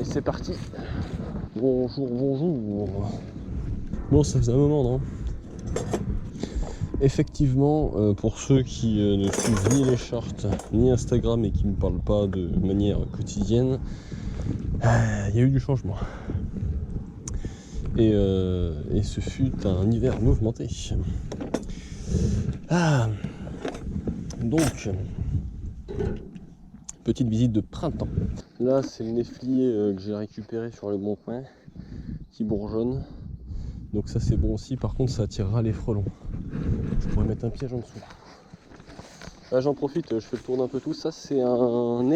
Et c'est parti. Bonjour, bonjour. Bon, ça faisait un moment, non? Effectivement, pour ceux qui ne suivent ni les shorts ni Instagram et qui ne me parlent pas de manière quotidienne, il y a eu du changement. Et ce fut un hiver mouvementé. Donc, petite visite de printemps. Là, c'est le néflier que j'ai récupéré sur le bon coin, qui bourgeonne. Donc ça, c'est bon aussi. Par contre, ça attirera les frelons. Je pourrais mettre un piège en dessous. Là, j'en profite, je fais le tour d'un peu tout. Ça, c'est un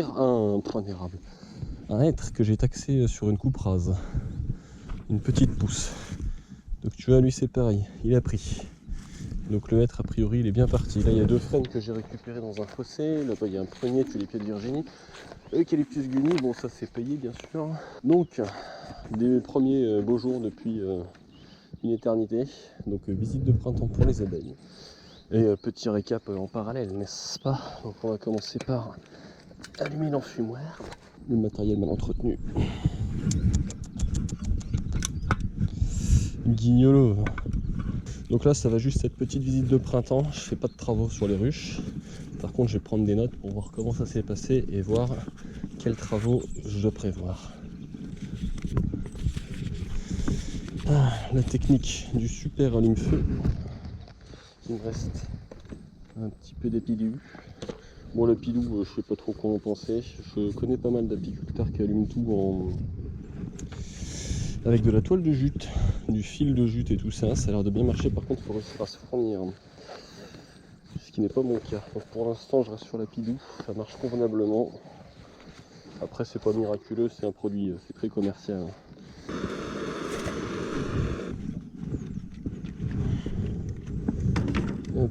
hêtre que j'ai taxé sur une coupe rase. Une petite pousse. Donc tu vois, lui, c'est pareil. Il a pris. Donc le hêtre, a priori, il est bien parti. Là, il y a 2 frênes que j'ai récupérés dans un fossé. Là-bas, il y a un prunier tulipier de Virginie. Eucalyptus guni, bon, ça, c'est payé, bien sûr. Donc, des premiers beaux jours depuis une éternité. Donc, visite de printemps pour les abeilles. Et petit récap en parallèle, n'est-ce pas? Donc, on va commencer par allumer l'enfumoir. Le matériel mal entretenu. Guignolo. Donc là, ça va juste être petite visite de printemps. Je fais pas de travaux sur les ruches. Par contre, je vais prendre des notes pour voir comment ça s'est passé et voir quels travaux je dois prévoir. La technique du super allume-feu. Il me reste un petit peu d'épidou. Bon, l'épidou, je sais pas trop quoi en penser. Je connais pas mal d'apiculteurs qui allument tout avec de la toile de jute, du fil de jute et tout ça. Ça a l'air de bien marcher. Par contre, il faut réussir à se fournir. Ce qui n'est pas mon cas. Donc pour l'instant, je reste sur l'épidou. Ça marche convenablement. Après, c'est pas miraculeux, c'est un produit, c'est très commercial. Hop.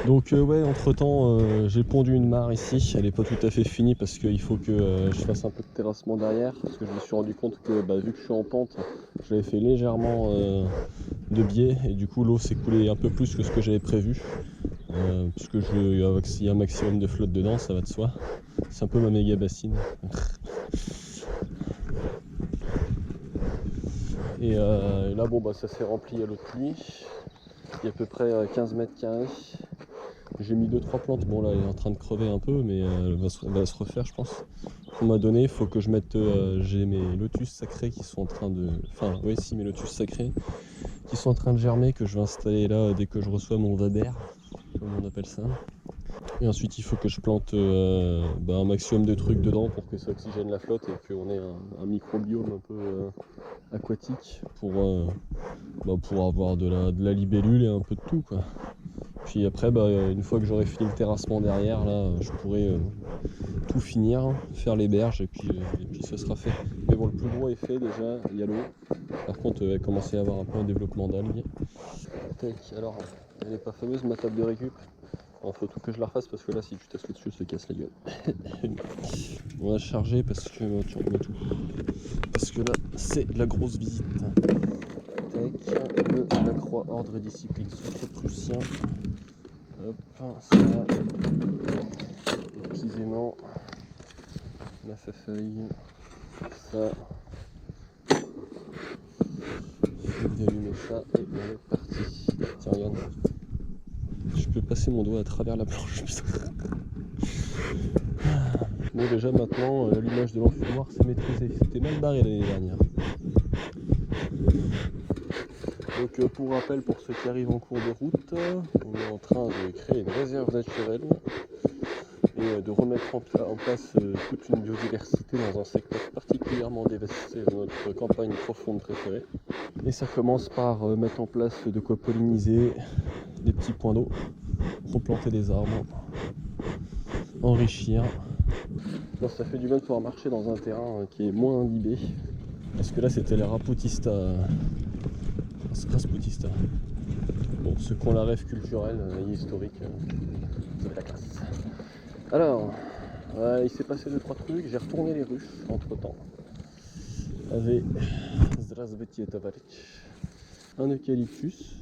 Donc ouais, entre temps j'ai pondu une mare ici, elle n'est pas tout à fait finie parce qu'il faut que je fasse un peu de terrassement derrière, parce que je me suis rendu compte que vu que je suis en pente, j'avais fait légèrement de biais et du coup l'eau s'est coulée un peu plus que ce que j'avais prévu, parce que s'il y a un maximum de flotte dedans, ça va de soi. C'est un peu ma méga bassine. Et là bon bah ça s'est rempli à l'eau de pluie, il y a à peu près 15 mètres carrés. J'ai mis 2-3 plantes, bon là elle est en train de crever un peu mais elle va se refaire je pense. On m'a donné, il faut que je mette, j'ai mes lotus sacrés qui sont en train de, mes lotus sacrés qui sont en train de germer, que je vais installer là dès que je reçois mon Weber, comme on appelle ça. Et ensuite il faut que je plante un maximum de trucs dedans pour que ça oxygène la flotte et qu'on ait un microbiome un peu aquatique pour avoir de la libellule et un peu de tout quoi. Puis après, une fois que j'aurai fini le terrassement derrière, là, je pourrai tout finir, faire les berges et puis ce sera fait. Mais bon, le plus gros est fait déjà, il y a l'eau. Par contre, il va commencer à avoir un peu un développement d'algues. Alors, elle n'est pas fameuse ma table de récup. Il faut tout que je la refasse parce que là, si tu tasses le dessus, elle se casse la gueule. On va charger parce que tu remets tout. Parce que là, c'est la grosse visite. La croix ordre et discipline prussien. Hop, ça, précisément, la feuille, ça, d'allumer ça et on est parti. Tiens, regarde, je peux passer mon doigt à travers la planche. Bon, déjà maintenant, l'allumage de l'enfumoir c'est maîtrisé. C'était mal barré l'année dernière. Donc pour rappel, pour ceux qui arrivent en cours de route, on est en train de créer une réserve naturelle et de remettre en place toute une biodiversité dans un secteur particulièrement dévasté de notre campagne profonde préférée. Et ça commence par mettre en place de quoi polliniser des petits points d'eau, replanter des arbres, enrichir. Bon, ça fait du bien de pouvoir marcher dans un terrain qui est moins imbibé, parce que là c'était les Rasputista. Bon, ceux qui ont la rêve culturelle et historique, c'est la classe. Alors, il s'est passé 2-3 trucs, j'ai retourné les ruches entre temps. Avec Zdravstvuyte Tovarich, un eucalyptus,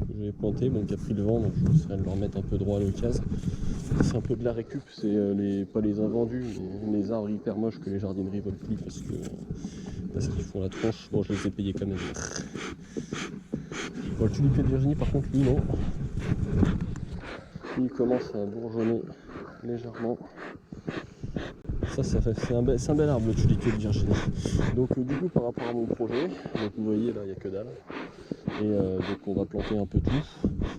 que j'avais planté, bon, qui a pris le vent, donc je vais essayer de le remettre un peu droit à l'occasion. C'est un peu de la récup, c'est pas les invendus, mais les arbres hyper moches que les jardineries veulent plus parce qu'ils font la tronche. Bon, je les ai payés quand même. Bon, le tulipier de Virginie, par contre, lui, non. Il commence à bourgeonner légèrement. C'est un bel arbre, le tulipier de Virginie. Donc du coup, par rapport à mon projet, donc vous voyez là, il n'y a que dalle. Et donc on va planter un peu tout.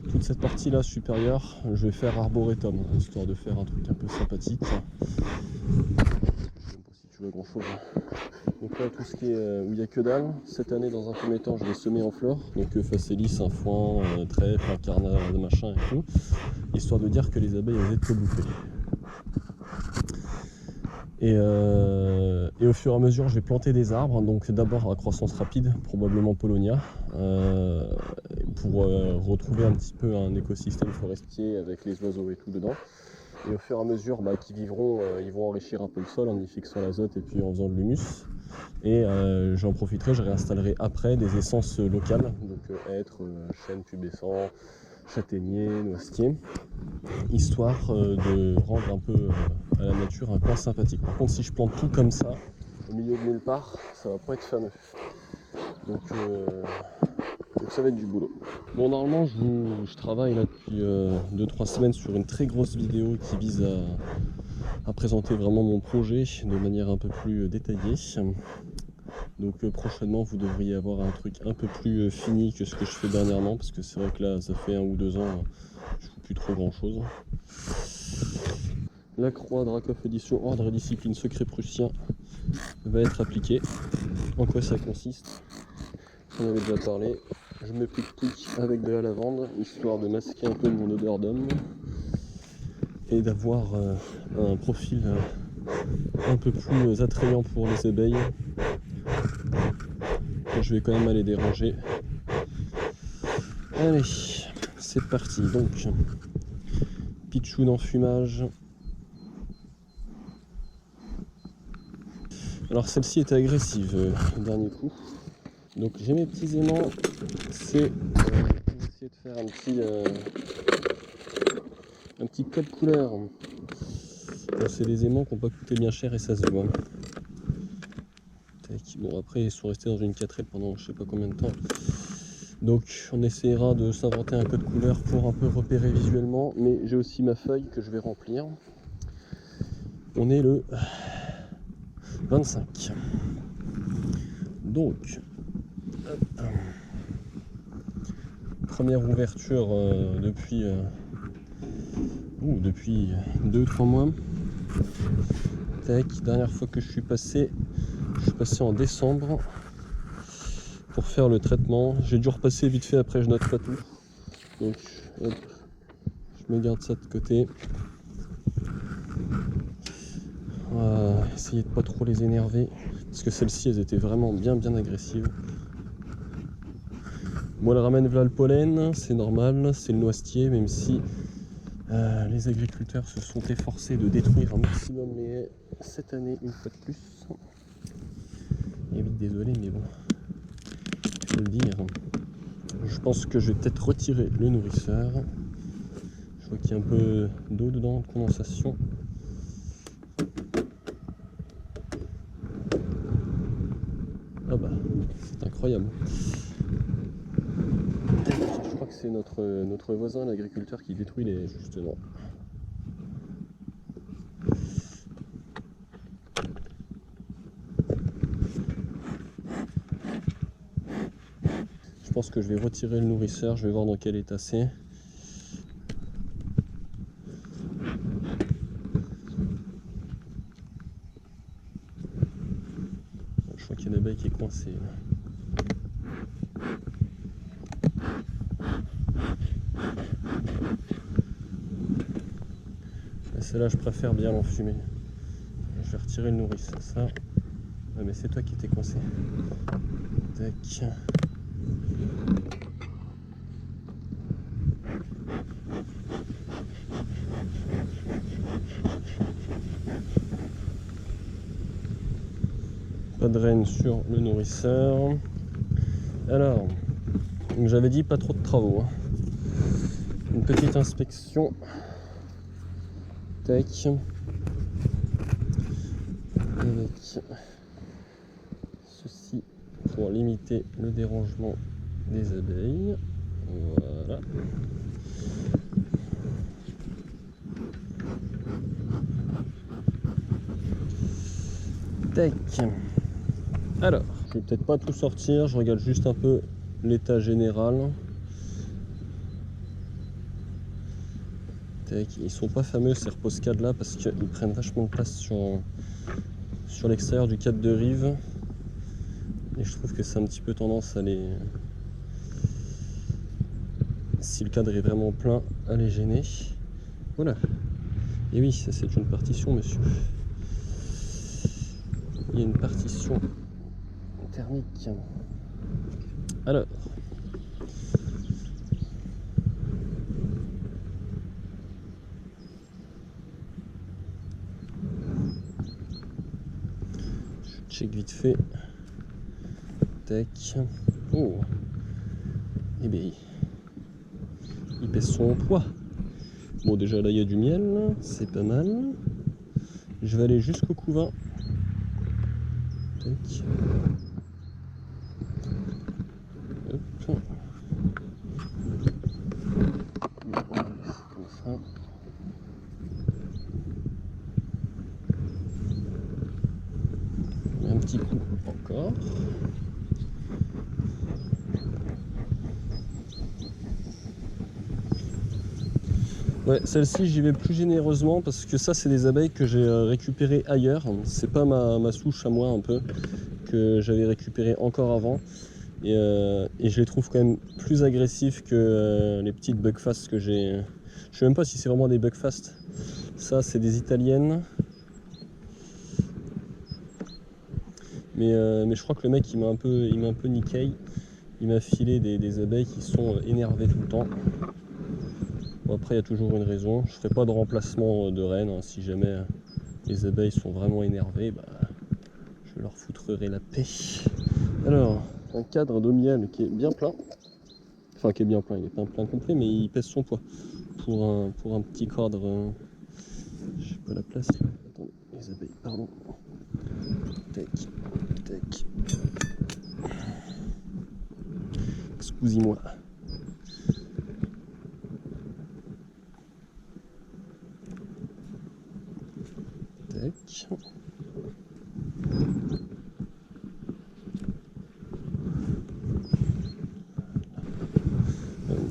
Toute cette partie là supérieure, je vais faire arboretum, histoire de faire un truc un peu sympathique. Je sais pas si tu vois grand chose. Donc là, tout ce qui est où il n'y a que dalle, cette année dans un premier temps, je vais semer en fleurs. Donc facélis, un foin, trèfle, un carnat, machin et tout. Histoire de dire que les abeilles elles aient de quoi bouffer. Et au fur et à mesure, je vais planter des arbres. Donc d'abord à croissance rapide, probablement Paulownia, pour retrouver un petit peu un écosystème forestier avec les oiseaux et tout dedans. Et au fur et à mesure qu'ils vivront, ils vont enrichir un peu le sol en y fixant l'azote et puis en faisant de l'humus. Et j'en profiterai, je réinstallerai après des essences locales, donc hêtre, chêne pubescent, châtaignier, noisetier, histoire de rendre un peu à la nature un coin sympathique. Par contre, si je plante tout comme ça, au milieu de nulle part, ça va pas être fameux. Donc ça va être du boulot. Bon, normalement, je travaille là depuis 2-3 semaines sur une très grosse vidéo qui vise à présenter vraiment mon projet de manière un peu plus détaillée. Donc prochainement, vous devriez avoir un truc un peu plus fini que ce que je fais dernièrement, parce que c'est vrai que là, ça fait 1 ou 2 ans, je fais plus trop grand chose. La croix Dracoff édition ordre et discipline secret prussien va être appliquée. En quoi ça consiste? On avait déjà parlé. Je me pique avec de la lavande, histoire de masquer un peu mon odeur d'homme et d'avoir un profil un peu plus attrayant pour les abeilles. Je vais quand même aller déranger. Allez, c'est parti. Donc, pitchoun en fumage. Alors celle-ci était agressive le dernier coup. Donc j'ai mes petits aimants. C'est essayer de faire un petit code couleur. C'est des aimants qui n'ont pas coûté bien cher et ça se voit. Bon, après ils sont restés dans une 4L pendant je sais pas combien de temps. Donc on essaiera de s'inventer un code couleur pour un peu repérer visuellement. Mais j'ai aussi ma feuille que je vais remplir. On est le 25. Donc première ouverture depuis 2-3 mois. Tac, dernière fois que je suis passé en décembre pour faire le traitement. J'ai dû repasser vite fait, après je note pas tout. Donc hop, je me garde ça de côté. On va essayer de pas trop les énerver, parce que celles-ci elles étaient vraiment bien agressives. Moi, elle ramène là le pollen, c'est normal, c'est le noisetier, même si les agriculteurs se sont efforcés de détruire un maximum les haies cette année, une fois de plus. Et oui, désolé, mais bon, il faut le dire. Je pense que je vais peut-être retirer le nourrisseur. Je vois qu'il y a un peu d'eau dedans, de condensation. Ah bah, c'est incroyable. Je crois que c'est notre voisin, l'agriculteur, qui détruit les justement. Je pense que je vais retirer le nourrisseur, je vais voir dans quel état c'est. Je crois qu'il y a une abeille qui est coincée. Celle-là, je préfère bien l'enfumer. Je vais retirer le nourrisseur. Ça. Ouais, mais c'est toi qui étais coincé. Tac. Pas de reine sur le nourrisseur. Alors, j'avais dit pas trop de travaux. petite inspection. Tac. Avec ceci pour limiter le dérangement des abeilles. Voilà. Tac. Alors, je vais peut-être pas tout sortir, je regarde juste un peu l'état général. Tac. Ils sont pas fameux ces repose-cadres là parce qu'ils prennent vachement de place sur l'extérieur du cadre de rive. Et je trouve que c'est un petit peu tendance à les... Si le cadre est vraiment plein, à les gêner. Voilà. Et oui, ça c'est une partition, monsieur. Il y a une partition thermique. Alors. Je check vite fait. Tac. Oh. Eh bien, il pèse son poids. Bon, déjà là il y a du miel, c'est pas mal. Je vais aller jusqu'au couvain. Tac. Hop. Comme ça. Un petit coup encore. Ouais, celle-ci j'y vais plus généreusement parce que ça c'est des abeilles que j'ai récupérées ailleurs. C'est pas ma souche à moi un peu que j'avais récupéré encore avant. Et je les trouve quand même plus agressifs que les petites bugfast que j'ai. Je sais même pas si c'est vraiment des bugfast. Ça c'est des italiennes. Mais je crois que le mec il m'a un peu niqué. Il m'a filé des abeilles qui sont énervées tout le temps. Bon, après il y a toujours une raison. Je ferai pas de remplacement de reine. Hein. Si jamais les abeilles sont vraiment énervées, bah, je leur foutrerai la paix. Alors, un cadre de miel qui est bien plein. Enfin qui est bien plein, il est pas plein complet mais il pèse son poids. Pour un petit cadre. Je sais pas la place là. Attendez, les abeilles, pardon. Tac, tac. Excusez-moi. Tac.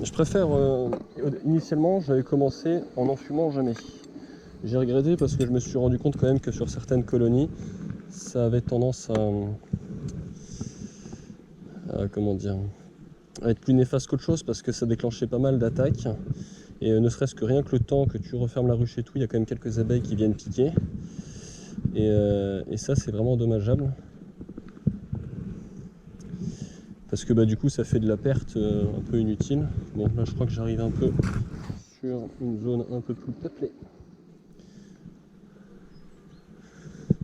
Je préfère, initialement j'avais commencé en n'en fumant jamais. J'ai regretté parce que je me suis rendu compte quand même que sur certaines colonies, ça avait tendance à comment dire, à être plus néfaste qu'autre chose parce que ça déclenchait pas mal d'attaques. Et ne serait-ce que rien que le temps que tu refermes la ruche et tout, il y a quand même quelques abeilles qui viennent piquer. Et ça c'est vraiment dommageable. Parce que bah, du coup ça fait de la perte un peu inutile. Bon là je crois que j'arrive un peu sur une zone un peu plus peuplée.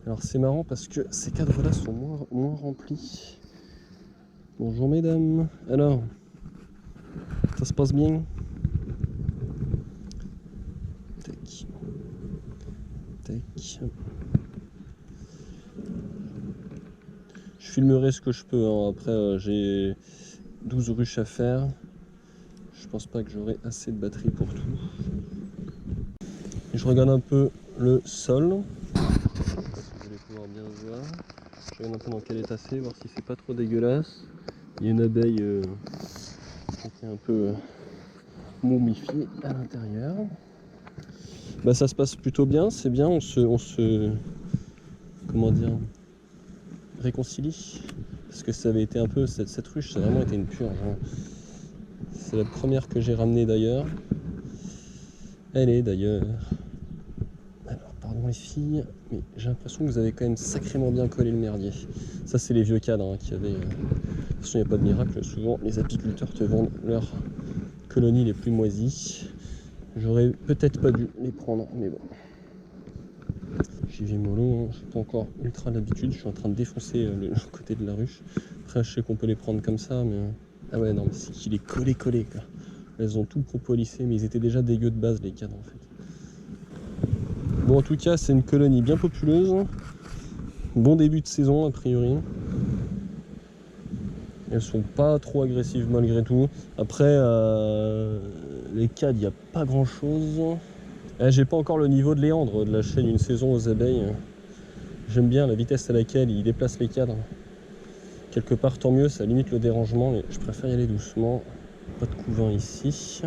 Alors c'est marrant parce que ces cadres là sont moins remplis. Bonjour mesdames. Alors, ça se passe bien? Tac. Tac. Je filmerai ce que je peux. Hein. Après j'ai 12 ruches à faire. Je pense pas que j'aurai assez de batterie pour tout. Et je regarde un peu le sol. Si vous allez pouvoir bien voir. Je regarde un peu dans quel état c'est, voir si c'est pas trop dégueulasse. Il y a une abeille qui est un peu momifiée à l'intérieur. Bah ça se passe plutôt bien, c'est bien, on se comment dire, réconcilie. Parce que ça avait été un peu, cette ruche, ça a vraiment été une purge. Hein. C'est la première que j'ai ramenée d'ailleurs. Elle est d'ailleurs. Alors, pardon les filles, mais j'ai l'impression que vous avez quand même sacrément bien collé le merdier. Ça, c'est les vieux cadres hein, qui avaient. De toute façon, il n'y a pas de miracle. Souvent, les apiculteurs te vendent leurs colonies les plus moisies. J'aurais peut-être pas dû les prendre, mais bon. J'y vais mollo, hein. Je suis pas encore ultra d'habitude. Je suis en train de défoncer le côté de la ruche. Après, je sais qu'on peut les prendre comme ça, mais. Ah ouais, non, mais c'est qu'il est collé, quoi. Elles ont tout propolissé, mais ils étaient déjà dégueux de base, les cadres en fait. Bon, en tout cas, c'est une colonie bien populeuse. Bon début de saison, a priori. Elles sont pas trop agressives malgré tout. Après, les cadres, il n'y a pas grand chose. J'ai pas encore le niveau de Léandre de la chaîne Une saison aux abeilles. J'aime bien la vitesse à laquelle il déplace les cadres. Quelque part, tant mieux, ça limite le dérangement, mais je préfère y aller doucement. Pas de couvain ici.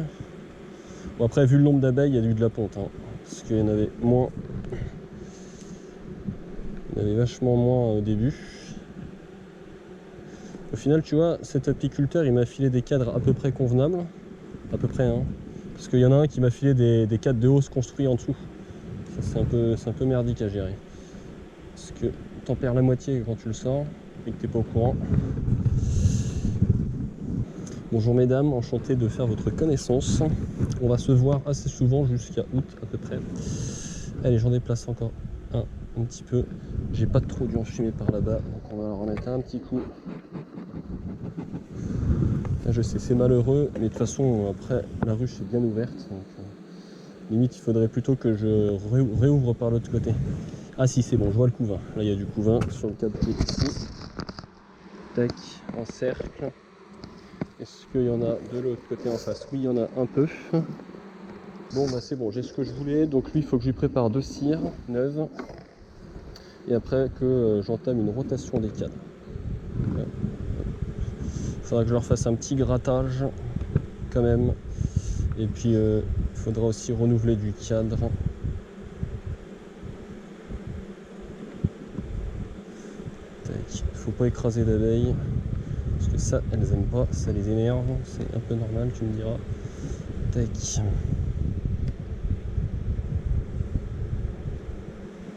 Bon, après, vu le nombre d'abeilles, il y a eu de la ponte, hein, parce qu'il y en avait moins. Il y en avait vachement moins au début. Au final, tu vois, cet apiculteur, il m'a filé des cadres à peu près convenables. À peu près, hein. Parce qu'il y en a un qui m'a filé des cadres de hausse construits en dessous. Ça, c'est un peu merdique à gérer. Parce que t'en perds la moitié quand tu le sors et que t'es pas au courant. Bonjour mesdames, enchanté de faire votre connaissance. On va se voir assez souvent jusqu'à août à peu près. Allez, j'en déplace encore un petit peu. J'ai pas trop dû en fumer par là-bas, donc on va en remettre un petit coup. Là, je sais, c'est malheureux, mais de toute façon, après, la ruche est bien ouverte. Donc, limite, il faudrait plutôt que je réouvre par l'autre côté. Ah si, c'est bon, je vois le couvain. Là, il y a du couvain sur le cadre qui est ici. Tac, en cercle. Est-ce qu'il y en a de l'autre côté en face? Oui, il y en a un peu. Bon, bah c'est bon, j'ai ce que je voulais. Donc lui, il faut que je lui prépare 2 cires neuves. Et après que j'entame une rotation des cadres. Ouais. Il faudra que je leur fasse un petit grattage quand même. Et puis il faudra aussi renouveler du cadre. Faut pas écraser d'abeilles. Parce que ça, elles aiment pas, ça les énerve. C'est un peu normal, tu me diras. Tac.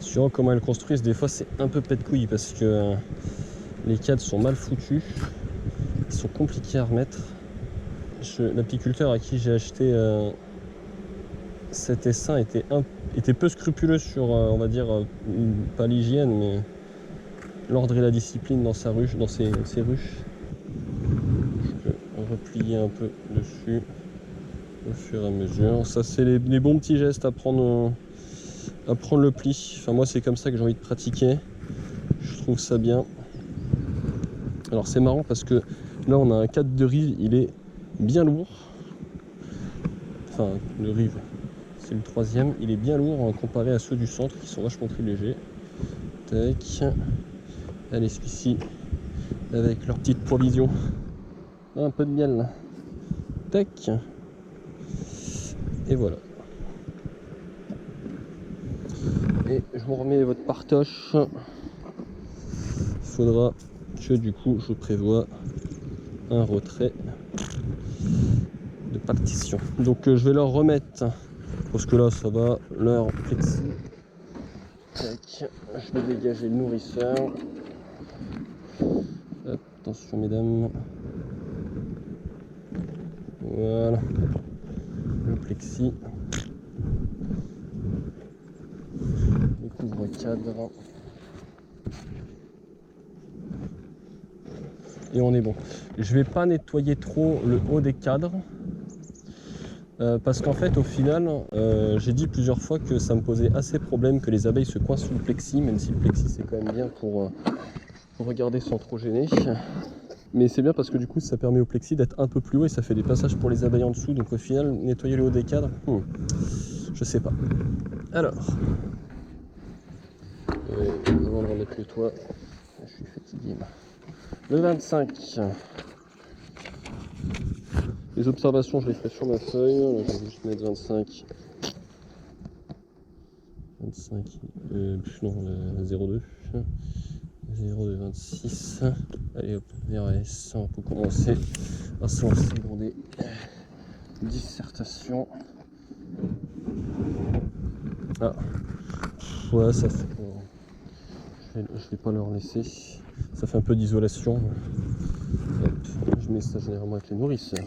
Suivant comment elles construisent, des fois c'est un peu pète couille parce que les cadres sont mal foutus. Ils sont compliqués à remettre. L'apiculteur à qui j'ai acheté cet essaim était peu scrupuleux sur, on va dire, pas l'hygiène, mais l'ordre et la discipline dans sa ruche, dans ses ruches. Je peux replier un peu dessus au fur et à mesure. Ça, c'est les bons petits gestes à prendre le pli. Enfin, moi, c'est comme ça que j'ai envie de pratiquer. Je trouve ça bien. Alors, c'est marrant parce que là, on a un cadre de rive, il est bien lourd. Enfin, le rive, c'est le 3e. Il est bien lourd comparé à ceux du centre qui sont vachement plus légers. Tac. Allez, celui-ci, avec leur petite provision. Un peu de miel là. Tac. Et voilà. Et je vous remets votre partoche. Il faudra que du coup je prévois un retrait de partition. Donc je vais leur remettre, parce que là ça va, leur plexi. Tac. Je vais dégager le nourrisseur. Hop, attention mesdames. Voilà. Le plexi. Le couvre-cadre. Et on est bon. Je vais pas nettoyer trop le haut des cadres. Parce qu'en fait au final j'ai dit plusieurs fois que ça me posait assez problème que les abeilles se coincent sous le plexi, même si le plexi c'est quand même bien pour regarder sans trop gêner. Mais c'est bien parce que du coup ça permet au plexi d'être un peu plus haut et ça fait des passages pour les abeilles en dessous. Donc au final nettoyer le haut des cadres, je sais pas. Alors, avant de remettre le toit, je suis fatigué là. Le 25. Les observations, je les ferai sur ma feuille. Là, je vais juste mettre 25. 25. Non, 02. 02, 26. Allez hop, VRS. On peut commencer à se lancer dans des dissertations. Ah, ouais, ça fait. Je vais pas leur laisser. Ça fait un peu d'isolation. Je mets ça généralement avec les nourrisseurs.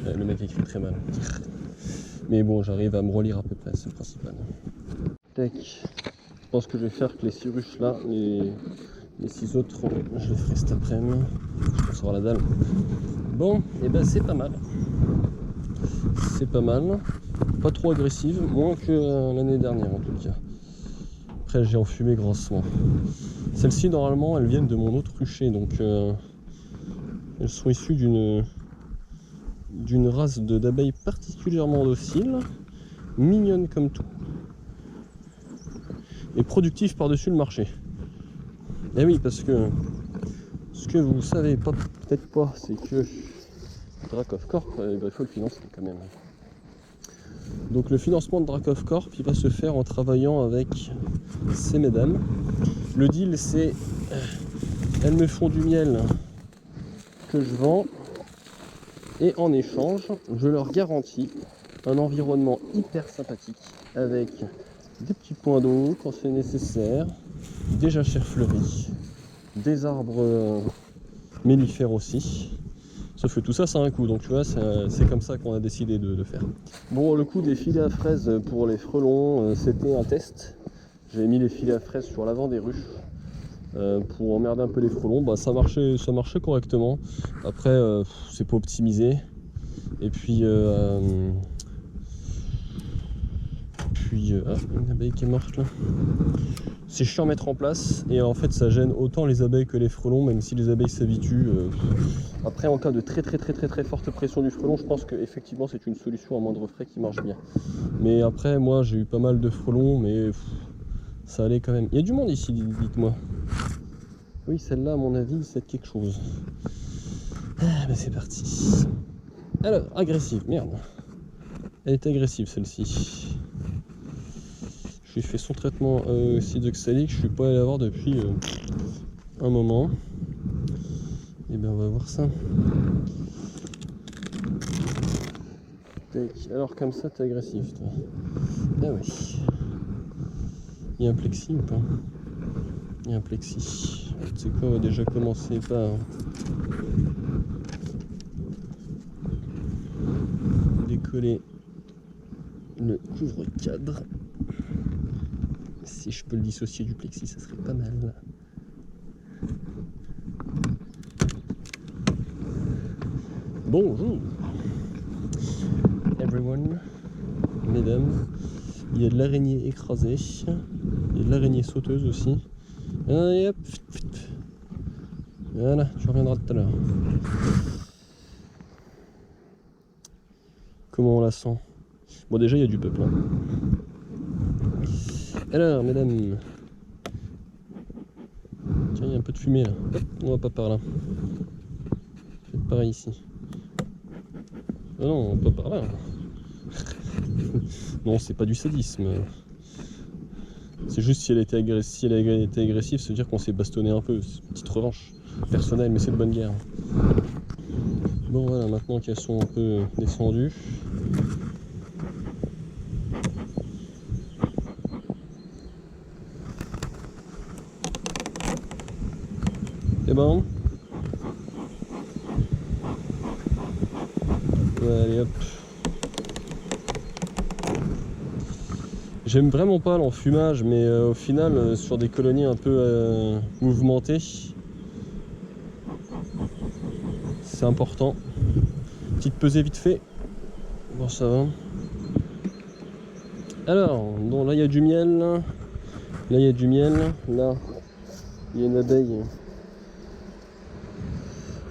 Le mec écrit très mal. Mais bon, j'arrive à me relire à peu près, c'est le principal. Tac. Je pense que je vais faire que les 6 ruches là, les 6 autres, je les ferai cet après-midi. Je pense avoir la dalle. Bon, et ben c'est pas mal. c'est pas mal. Pas trop agressive, moins que l'année dernière en tout cas. Après j'ai enfumé grassement. Celles-ci normalement elles viennent de mon autre rucher, donc elles sont issues d'une race d'abeilles particulièrement docile, mignonne comme tout, et productive par-dessus le marché. Et oui, parce que ce que vous savez peut-être pas, c'est que Dracof Corp, il faut le financer quand même. Donc le financement de Dracof Corp, il va se faire en travaillant avec ces mesdames. Le deal, c'est elles me font du miel que je vends, et en échange, je leur garantis un environnement hyper sympathique avec des petits points d'eau quand c'est nécessaire, des jachères fleuries, des arbres mellifères aussi. Sauf que tout ça, ça a un coût, donc tu vois, c'est comme ça qu'on a décidé de faire. Bon, le coup des filets à fraises pour les frelons, c'était un test. J'avais mis les filets à fraises sur l'avant des ruches pour emmerder un peu les frelons. Bah, ça marchait correctement. Après, c'est pas optimisé. Et puis, ah, une abeille qui est morte là. C'est chiant à mettre en place et en fait ça gêne autant les abeilles que les frelons, même si les abeilles s'habituent. Après, en cas de très forte pression du frelon, je pense qu'effectivement c'est une solution à moindre frais qui marche bien. Mais après, moi j'ai eu pas mal de frelons, mais ça allait quand même. Il y a du monde ici, dites-moi. Oui, celle-là à mon avis c'est quelque chose. Ah bah c'est parti. Alors, agressive, merde. Elle est agressive celle-ci. J'ai fait son traitement acide oxalique, je suis pas allé la voir depuis un moment. Et bien on va voir ça. Alors comme ça t'es agressif toi. Ah oui. Il y a un plexi ou pas? Il y a un plexi. Tu sais quoi, on va déjà commencer par décoller le couvre-cadre. Si je peux le dissocier du plexi, ça serait pas mal. Bonjour everyone, mesdames. Il y a de l'araignée écrasée, il y a de l'araignée sauteuse aussi. Et hop, voilà, tu reviendras tout à l'heure. Comment on la sent? Bon, déjà il y a du peuple. Hein. Alors, mesdames. Tiens, il y a un peu de fumée là. Hop, on va pas par là. Faites pareil ici. Ah non, pas par là. Non, c'est pas du sadisme. C'est juste si elle était agressive, ça veut dire qu'on s'est bastonné un peu. C'est une petite revanche personnelle, mais c'est de bonne guerre. Bon voilà, maintenant qu'elles sont un peu descendues. C'est bon. Allez hop. J'aime vraiment pas l'enfumage, mais au final, sur des colonies un peu mouvementées, c'est important. Petite pesée vite fait. Bon, ça va. Alors, bon, là il y a du miel. Là il y a du miel. Là, il y a une abeille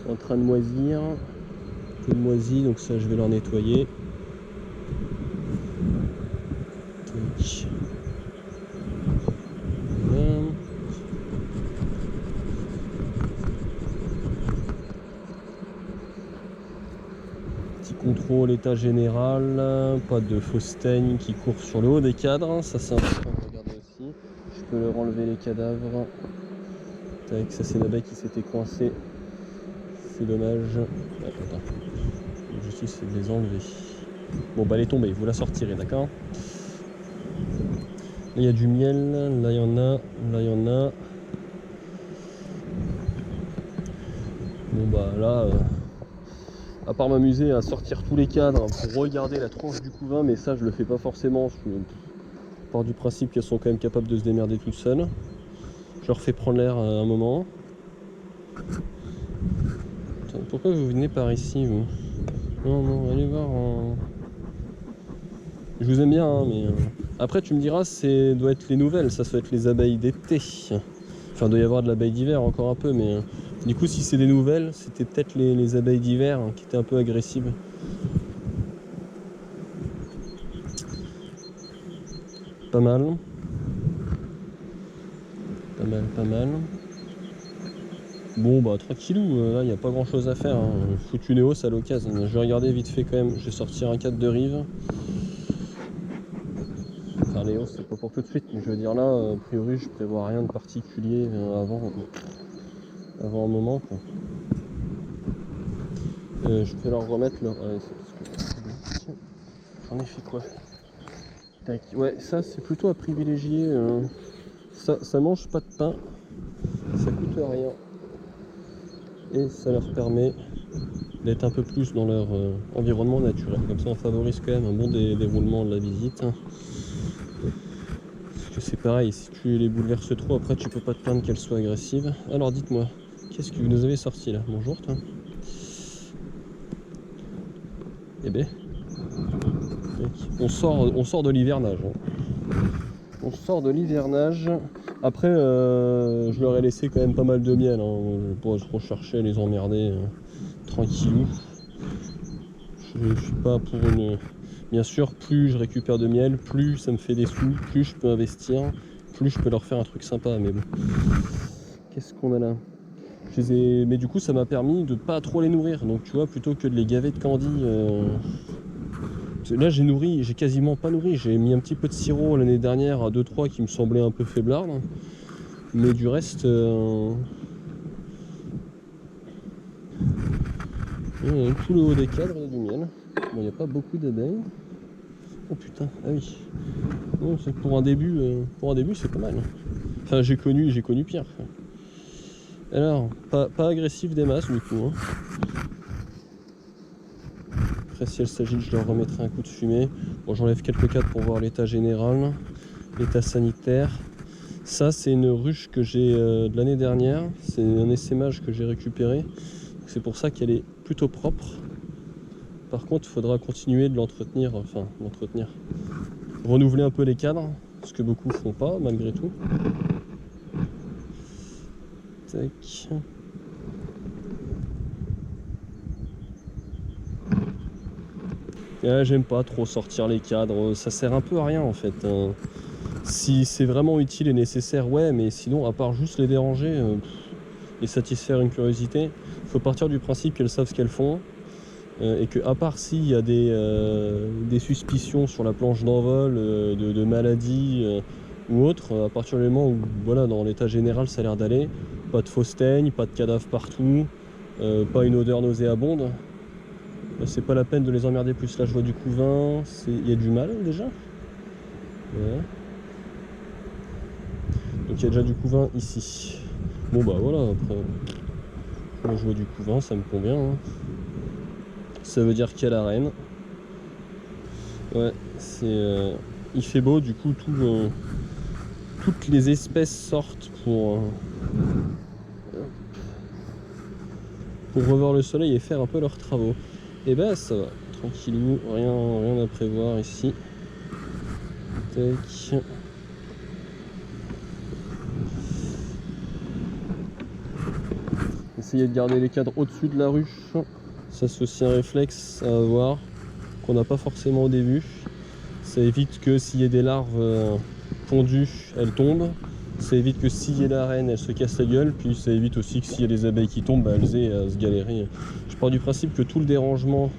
en train de moisir. Un peu de moisi, donc ça je vais leur nettoyer. Petit contrôle état général, pas de fausses teignes qui courent sur le haut des cadres, ça c'est important de regarder aussi. Je peux leur enlever les cadavres. Tac, ça c'est l'abeille qui s'était coincée. C'est dommage. Attends. L'objectif c'est de les enlever. Bon bah elle est tombée, vous la sortirez, d'accord? Là il y a du miel, là il y en a, là il y en a. Bon bah là, à part m'amuser à sortir tous les cadres pour regarder la tronche du couvain, mais ça je le fais pas forcément, je pars du principe qu'elles sont quand même capables de se démerder toutes seules. Je leur fais prendre l'air un moment. Putain, pourquoi vous venez par ici vous? Non, allez voir en... Je vous aime bien, hein, mais après tu me diras, c'est doit être les nouvelles, ça doit être les abeilles d'été. Enfin, il doit y avoir de l'abeille d'hiver encore un peu, mais du coup, si c'est des nouvelles, c'était peut-être les abeilles d'hiver qui étaient un peu agressives. Pas mal. Pas mal, pas mal. Bon, bah tranquillou, là, il n'y a pas grand chose à faire. Hein. Foutu Néos à l'occasion. Je vais regarder vite fait quand même. Je vais sortir un cadre de rive. Enfin, Néos, c'est pas pour tout de suite, mais je veux dire là, a priori, je prévois rien de particulier avant un moment. Quoi. Je vais leur remettre leur. Ouais, j'en ai fait quoi? Tac. Ouais, ça c'est plutôt à privilégier. Ça mange pas de pain, ça coûte rien. Et ça leur permet d'être un peu plus dans leur environnement naturel. Comme ça on favorise quand même un bon déroulement de la visite. Parce que c'est pareil, si tu les bouleverses trop, après tu peux pas te plaindre qu'elles soient agressives. Alors dites-moi, qu'est-ce que vous nous avez sorti là? Bonjour toi. Eh ben, on sort de l'hivernage. Hein. On sort de l'hivernage. Après, je leur ai laissé quand même pas mal de miel. Hein. Je vais pas trop chercher à les emmerder. Tranquillou. Je suis pas pour une... Bien sûr, plus je récupère de miel, plus ça me fait des sous, plus je peux investir, plus je peux leur faire un truc sympa. Mais bon. Qu'est-ce qu'on a là? Mais du coup, ça m'a permis de pas trop les nourrir. Donc tu vois, plutôt que de les gaver de candy... Là j'ai quasiment pas nourri, j'ai mis un petit peu de sirop l'année dernière à 2-3 qui me semblait un peu faiblard. Mais du reste, tout le haut des cadres, il y a du miel. Bon, il n'y a pas beaucoup d'abeilles. Oh putain, ah oui. Non, c'est pour un début c'est pas mal. Enfin, j'ai connu pire. Alors, pas agressif des masses du coup. Hein. Après, si elle s'agit, je leur remettrai un coup de fumée. Bon, j'enlève quelques cadres pour voir l'état général, l'état sanitaire. Ça, c'est une ruche que j'ai de l'année dernière. C'est un essaimage que j'ai récupéré. C'est pour ça qu'elle est plutôt propre. Par contre, il faudra continuer de l'entretenir, renouveler un peu les cadres, ce que beaucoup font pas malgré tout. Tac. Et là, j'aime pas trop sortir les cadres, ça sert un peu à rien en fait. Si c'est vraiment utile et nécessaire, ouais, mais sinon, à part juste les déranger et satisfaire une curiosité, il faut partir du principe qu'elles savent ce qu'elles font. Et que à part s'il y a des suspicions sur la planche d'envol de maladies ou autres, à partir du moment où voilà, dans l'état général ça a l'air d'aller, pas de fausses teignes, pas de cadavres partout, pas une odeur nauséabonde, c'est pas la peine de les emmerder plus. Là je vois du couvain, il y a du mâle déjà. Ouais. Donc il y a déjà du couvain ici. Bon bah voilà, après moi je vois du couvain, ça me convient. Hein. Ça veut dire qu'il y a la reine. Ouais, il fait beau, du coup toutes les espèces sortent pour revoir le soleil et faire un peu leurs travaux. Et ben ça va, tranquillou, rien à prévoir ici. Tac. Essayez de garder les cadres au-dessus de la ruche. Ça c'est aussi un réflexe à avoir qu'on n'a pas forcément au début. Ça évite que s'il y a des larves pondues, elles tombent. Ça évite que s'il y a la reine, elle se casse la gueule. Puis ça évite aussi que s'il y a des abeilles qui tombent, bah, elles aient à se galérer. Je pars du principe que tout le dérangement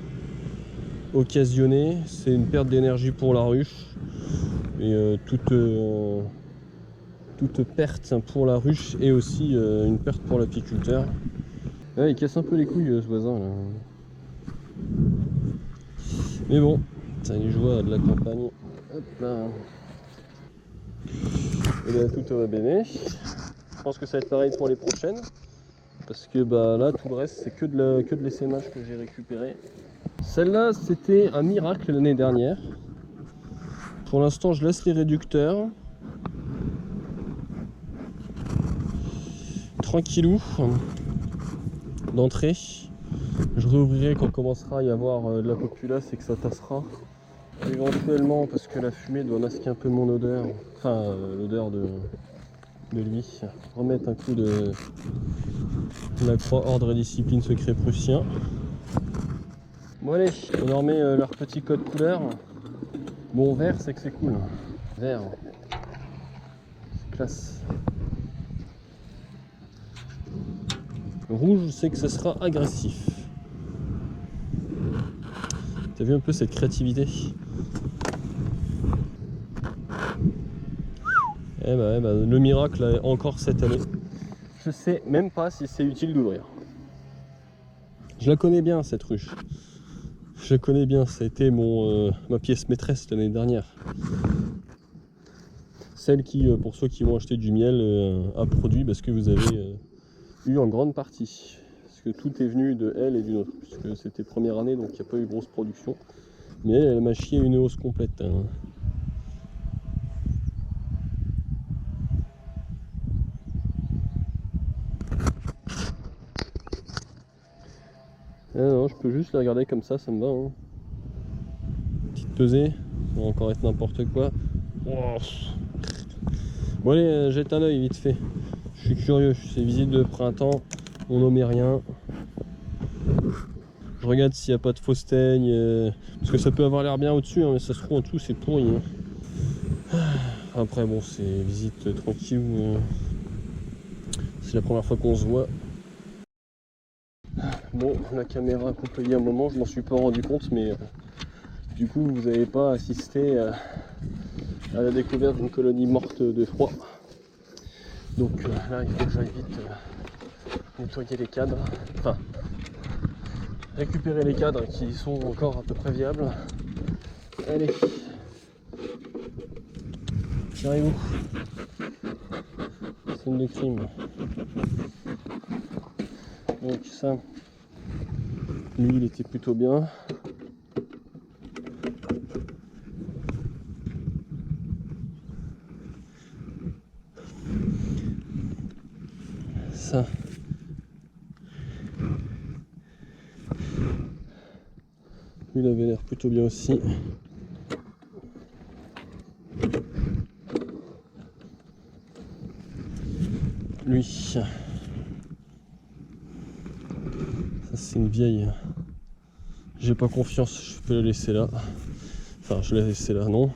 occasionné, c'est une perte d'énergie pour la ruche. Et toute perte pour la ruche est aussi une perte pour l'apiculteur. Ouais, il casse un peu les couilles ce voisin là. Mais bon, ça les joies de la campagne. Hop là. Et bien tout va béné. Je pense que ça va être pareil pour les prochaines. Parce que bah là tout le reste c'est que de l'essaimage que j'ai récupéré. Celle-là c'était un miracle l'année dernière. Pour l'instant je laisse les réducteurs. Tranquillou. D'entrée. Je réouvrirai quand commencera à y avoir de la populace et que ça tassera. Éventuellement, parce que la fumée doit masquer un peu mon odeur, enfin l'odeur de lui, remettre un coup de la croix ordre et discipline secret prussien. Bon allez, on leur met leur petit code couleur. Bon, vert, c'est que c'est cool. Vert, c'est classe. Rouge, c'est que ce sera agressif. T'as vu un peu cette créativité? Le miracle est encore cette année. Je sais même pas si c'est utile d'ouvrir. Je la connais bien cette ruche. Je la connais bien, ça a été ma pièce maîtresse l'année dernière. Celle qui, pour ceux qui vont acheter du miel, a produit parce que vous avez eu en grande partie. Parce que tout est venu de elle et d'une autre. Puisque c'était première année, donc il n'y a pas eu grosse production. Mais elle m'a chié une hausse complète. Hein. Ah non, je peux juste la regarder comme ça me va. Hein. Petite pesée, ça va encore être n'importe quoi. Oh. Bon allez, jette un œil vite fait. Je suis curieux, c'est visite de printemps, on n'omet rien. Je regarde s'il n'y a pas de fausse teigne, parce que ça peut avoir l'air bien au-dessus, hein, mais ça se trouve en tout c'est pourri. Hein. Après bon, c'est visite tranquille, c'est la première fois qu'on se voit. Bon, la caméra a coupé il y a un moment, je m'en suis pas rendu compte, mais du coup vous n'avez pas assisté à la découverte d'une colonie morte de froid. Donc là il faut que j'aille vite nettoyer les cadres, enfin récupérer les cadres qui sont encore à peu près viables. Allez, j'arrive où? Scène de crime. Donc ça, lui il était plutôt bien. Ça, lui il avait l'air plutôt bien aussi. Lui, ça c'est une vieille. J'ai pas confiance, je peux la laisser là. Enfin, je l'ai laissé là, non.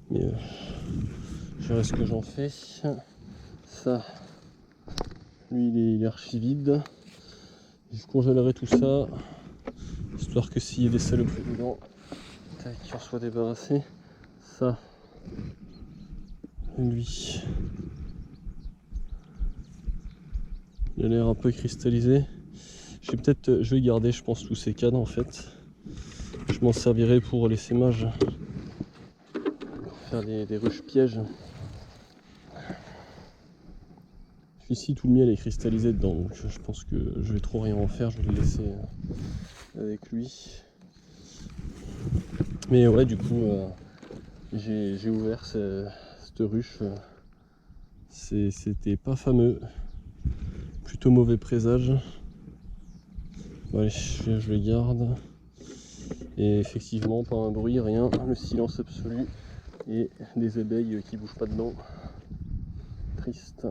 Mais je verrai ce que j'en fais. Ça, lui il est archi vide. Je congèlerai tout ça, histoire que s'il y a des saloperies dedans, qu'il en soit débarrassé. Ça, lui, il a l'air un peu cristallisé. Je vais garder, je pense, tous ces cadres en fait. Je m'en servirai pour les sémages, pour faire des ruches pièges. Ici, tout le miel est cristallisé dedans, donc je pense que je vais trop rien en faire, je vais le laisser avec lui. Mais ouais, du coup, j'ai ouvert cette ruche. C'était pas fameux, plutôt mauvais présage. Bon, allez, je le garde. Et effectivement, pas un bruit, rien, le silence absolu et des abeilles qui bougent pas dedans. Triste.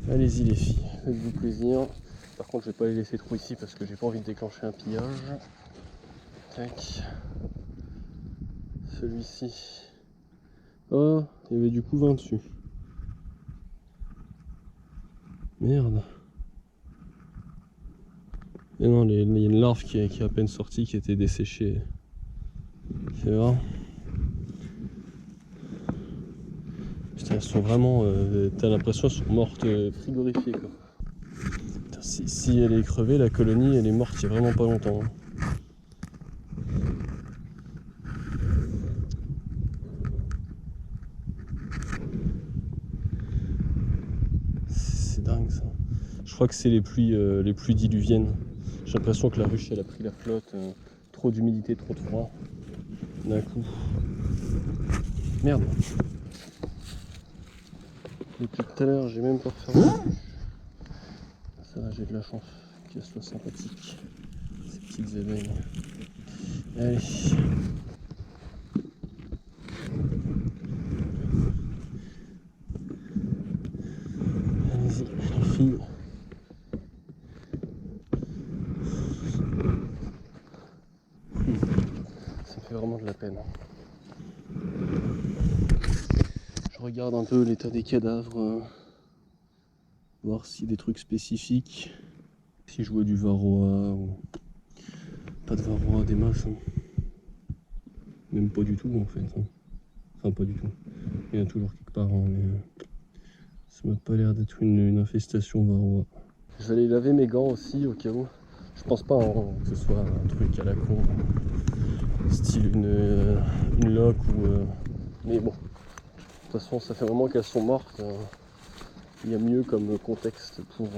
Allez-y les filles, faites-vous plaisir. Par contre, je vais pas les laisser trop ici parce que j'ai pas envie de déclencher un pillage. Tac. Celui-ci. Oh, il y avait du couvain dessus. Merde. Et non, il y a une larve qui est à peine sortie, qui était desséchée. C'est vrai. Putain, elles sont vraiment. T'as l'impression qu'elles sont mortes frigorifiées quoi. Putain, si elle est crevée, la colonie elle est morte il y a vraiment pas longtemps. Hein. C'est dingue ça. Je crois que c'est les pluies diluviennes. J'ai l'impression que la ruche elle a pris la flotte. Trop d'humidité, trop de froid. D'un coup. Merde. Depuis tout à l'heure, j'ai même pas refermé. Ça va, j'ai de la chance qu'elles soient sympathiques, ces petites abeilles. Allez. Allez-y, les filles. Ça me fait vraiment de la peine. Je regarde un peu l'état des cadavres, voir s'il y a des trucs spécifiques. Si je vois du varroa ou pas de varroa, des masses. Hein. Même pas du tout en fait. Hein. Enfin pas du tout. Il y en a toujours quelque part, hein, mais ça m'a pas l'air d'être une infestation varroa. Je vais aller laver mes gants aussi au cas où. Je pense pas hein, que ce soit un truc à la con, style une loque ou. Mais bon, de toute façon ça fait vraiment qu'elles sont mortes. Il y a mieux comme contexte pour.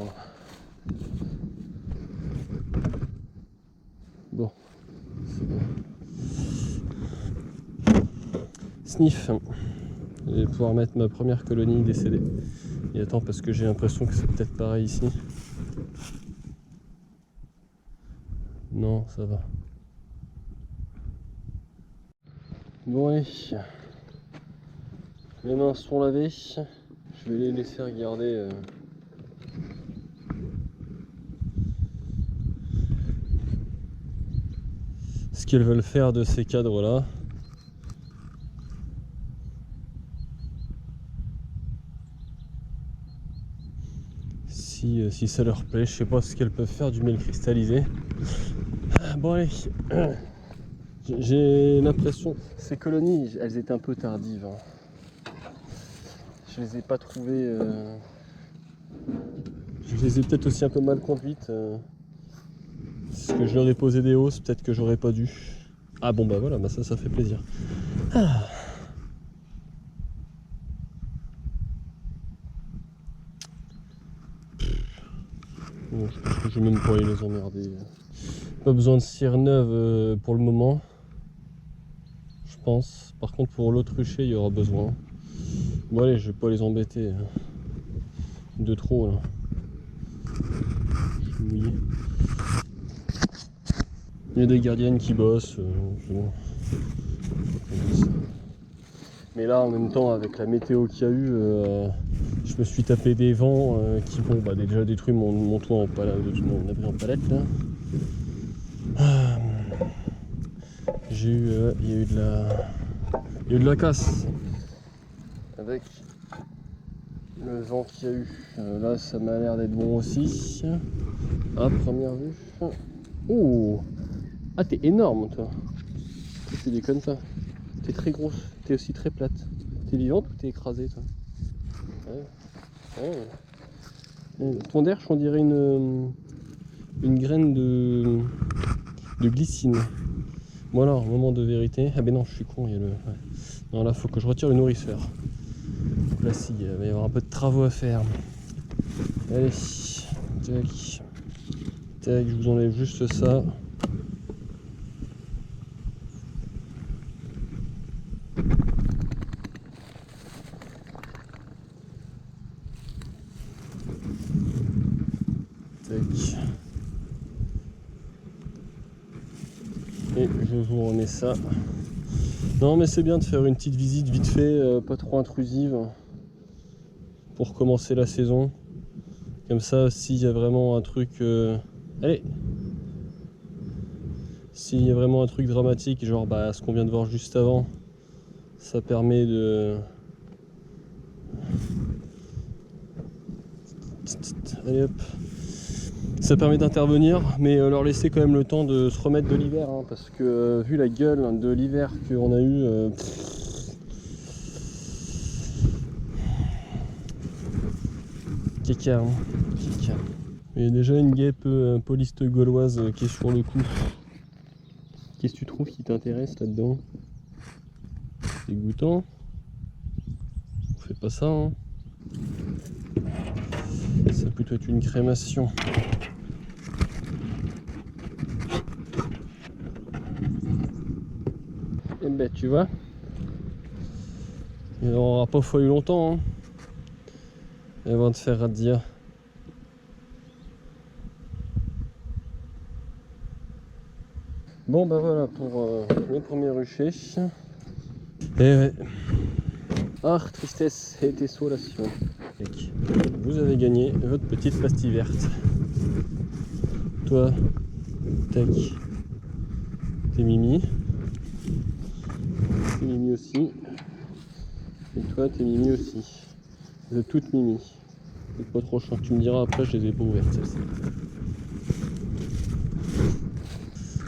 Bon, c'est bon. Sniff. Je vais pouvoir mettre ma première colonie décédée. Et attends, parce que j'ai l'impression que c'est peut-être pareil ici. Non, ça va. Bon allez, les mains sont lavées. Je vais les laisser regarder ce qu'elles veulent faire de ces cadres là. Si ça leur plaît, je sais pas ce qu'elles peuvent faire du miel cristallisé. Bon allez, j'ai l'impression, ces colonies, elles étaient un peu tardives. Hein. Je les ai pas trouvées. Je les ai peut-être aussi un peu mal conduites. Parce que je leur ai posé des hausses, peut-être que j'aurais pas dû. Ah bon bah voilà, bah ça fait plaisir. Ah. Bon, je pense que je vais même pas aller les emmerder. Pas besoin de cire neuve pour le moment. Je pense. Par contre pour l'autrucher il y aura besoin. Bon allez, je vais pas les embêter. De trop là. Je suis mouillé. Il y a des gardiennes qui bossent. C'est bon. Mais là en même temps avec la météo qu'il y a eu, je me suis tapé des vents qui vont déjà détruire mon toit en palette, mon abri en palette là. J'ai eu, il y a eu de la casse avec le vent qu'il y a eu. Là ça m'a l'air d'être bon aussi. À première vue. Oh, ah t'es énorme toi. Tu déconnes pas. T'es très grosse. T'es aussi très plate. T'es vivante ou t'es écrasée toi? Ouais. Ouais. Ton derche on dirait une graine de glycine. Bon alors, moment de vérité. Ah ben non, je suis con, il y a le. Ouais. Non là faut que je retire le nourrisseur. Donc là si, il va y avoir un peu de travaux à faire. Allez, tac. Tac, je vous enlève juste ça. Tac. Et je vous remets ça. Non mais c'est bien de faire une petite visite vite fait, pas trop intrusive, pour commencer la saison. Comme ça, s'il y a vraiment un truc... Allez! S'il y a vraiment un truc dramatique, genre ce qu'on vient de voir juste avant, ça permet de... Allez hop! Ça permet d'intervenir, mais leur laisser quand même le temps de se remettre de l'hiver, hein, parce que vu la gueule de l'hiver qu'on a eu... Caca, hein. Caca. Il y a déjà une guêpe poliste gauloise qui est sur le coup. Qu'est-ce que tu trouves qui t'intéresse là-dedans? Dégoûtant. On fait pas ça, hein. Ça peut plutôt être une crémation. Et ben tu vois, il n'aura pas fallu longtemps hein, avant de faire radia. Bon bah voilà pour le premier rucher. Et ouais. Ah, tristesse et désolation. Vous avez gagné votre petite pastille verte. Toi, tac, t'es Mimi. T'es Mimi aussi. Et toi, t'es Mimi aussi. Vous êtes toutes Mimi. C'est pas trop chiant. Tu me diras après, je les ai pas ouvertes celles-ci.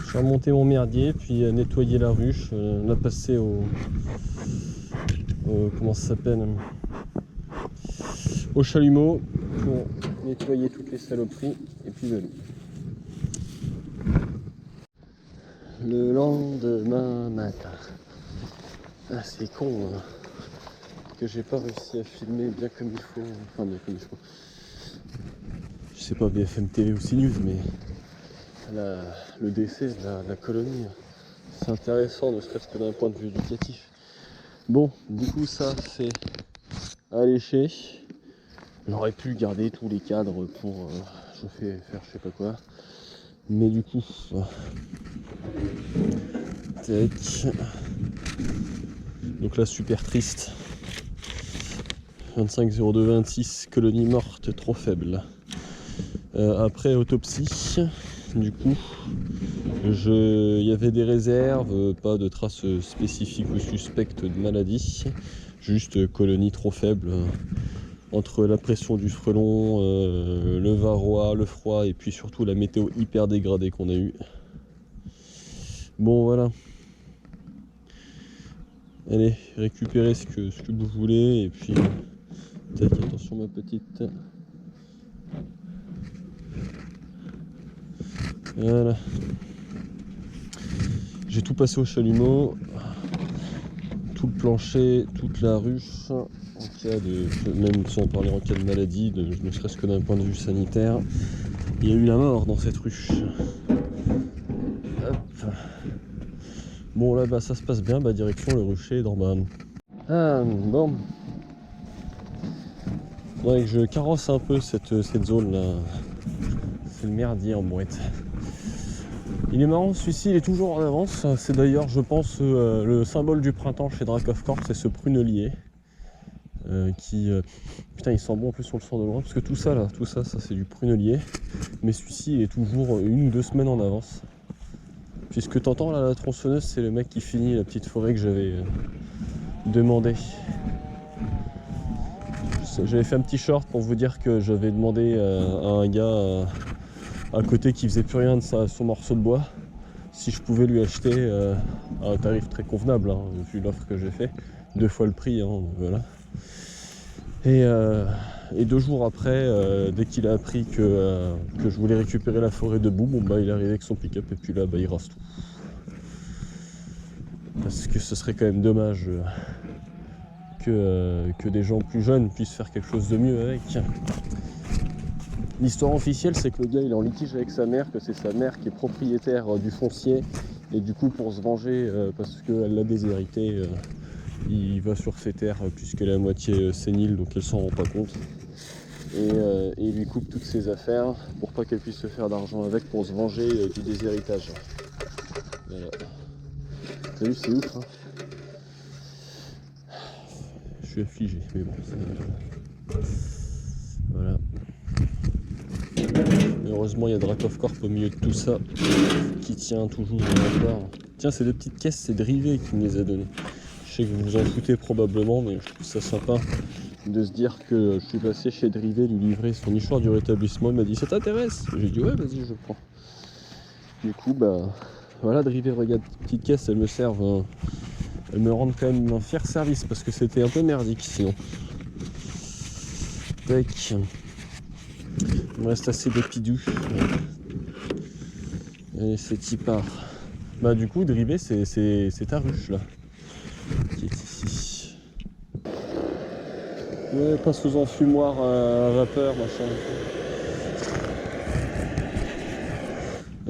Je vais remonter mon merdier, puis nettoyer la ruche, la passer comment ça s'appelle, au chalumeau pour nettoyer toutes les saloperies et puis voilà. Le lendemain matin. Ah, c'est con hein, que j'ai pas réussi à filmer bien comme il faut. Enfin bien comme il faut. Je sais pas BFM TV ou CNews, mais le décès de la colonie, c'est intéressant, ne serait-ce que d'un point de vue éducatif. Bon, du coup ça c'est alléché. J'aurais pu garder tous les cadres pour faire je sais pas quoi. Mais du coup, tac. Donc là super triste. 25-02-26, colonie morte trop faible. Après autopsie, du coup, il y avait des réserves, pas de traces spécifiques ou suspectes de maladie, juste colonie trop faible. Entre la pression du frelon, le varroa, le froid et puis surtout la météo hyper dégradée qu'on a eue. Bon voilà. Allez, récupérez ce que vous voulez et puis tac, attention ma petite. Voilà. J'ai tout passé au chalumeau, tout le plancher, toute la ruche, en cas de, même sans parler en cas de maladie, ne serait-ce que d'un point de vue sanitaire. Il y a eu la mort dans cette ruche. Hop. Bon là bah ça se passe bien, bah direction le rucher d'Orban. Ah bon. Ouais, je carrosse un peu cette zone là. C'est le merdier en mouette. Il est marrant, celui-ci il est toujours en avance. C'est d'ailleurs je pense le symbole du printemps chez Drakov Corp, c'est ce prunelier. Putain il sent bon en plus sur le sort de loin parce que tout ça là, ça c'est du prunelier. Mais celui-ci il est toujours 1 ou 2 semaines en avance. Puisque t'entends là la tronçonneuse, c'est le mec qui finit la petite forêt que j'avais demandé. J'avais fait un petit short pour vous dire que j'avais demandé à un gars à côté qui faisait plus rien de son morceau de bois si je pouvais lui acheter à un tarif très convenable hein, vu l'offre que j'ai fait, 2 fois le prix hein, voilà. Et 2 jours après, dès qu'il a appris que je voulais récupérer la forêt debout, bon bah il est arrivé avec son pick-up et puis là bah il rase tout. Parce que ce serait quand même dommage que des gens plus jeunes puissent faire quelque chose de mieux avec. L'histoire officielle c'est que le gars il est en litige avec sa mère, que c'est sa mère qui est propriétaire du foncier et du coup pour se venger parce qu'elle l'a déshérité, il va sur ses terres puisqu'elle est à moitié sénile donc elle s'en rend pas compte. Et il lui coupe toutes ses affaires pour pas qu'elle puisse se faire d'argent avec pour se venger du déshéritage. Voilà. T'as vu c'est ouf hein. Je suis affligé mais bon voilà. Mais heureusement il y a Drakov Corp au milieu de tout ça qui tient toujours en part. Tiens ces 2 petites caisses c'est Drivé qui me les a données. Je sais que vous vous en foutez probablement mais je trouve ça sympa de se dire que je suis passé chez Drivé lui livrer son histoire du rétablissement. Il m'a dit ça t'intéresse? J'ai dit ouais vas-y je prends. Du coup bah voilà Drivé regarde petite caisse, elles me servent elles me rendent quand même un fier service parce que c'était un peu merdique sinon. Tac. Il me reste assez d'épidus. Et c'est y part. Bah du coup Drivé c'est ta ruche là qui est ici. Ouais passe aux enfumoirs à vapeur machin.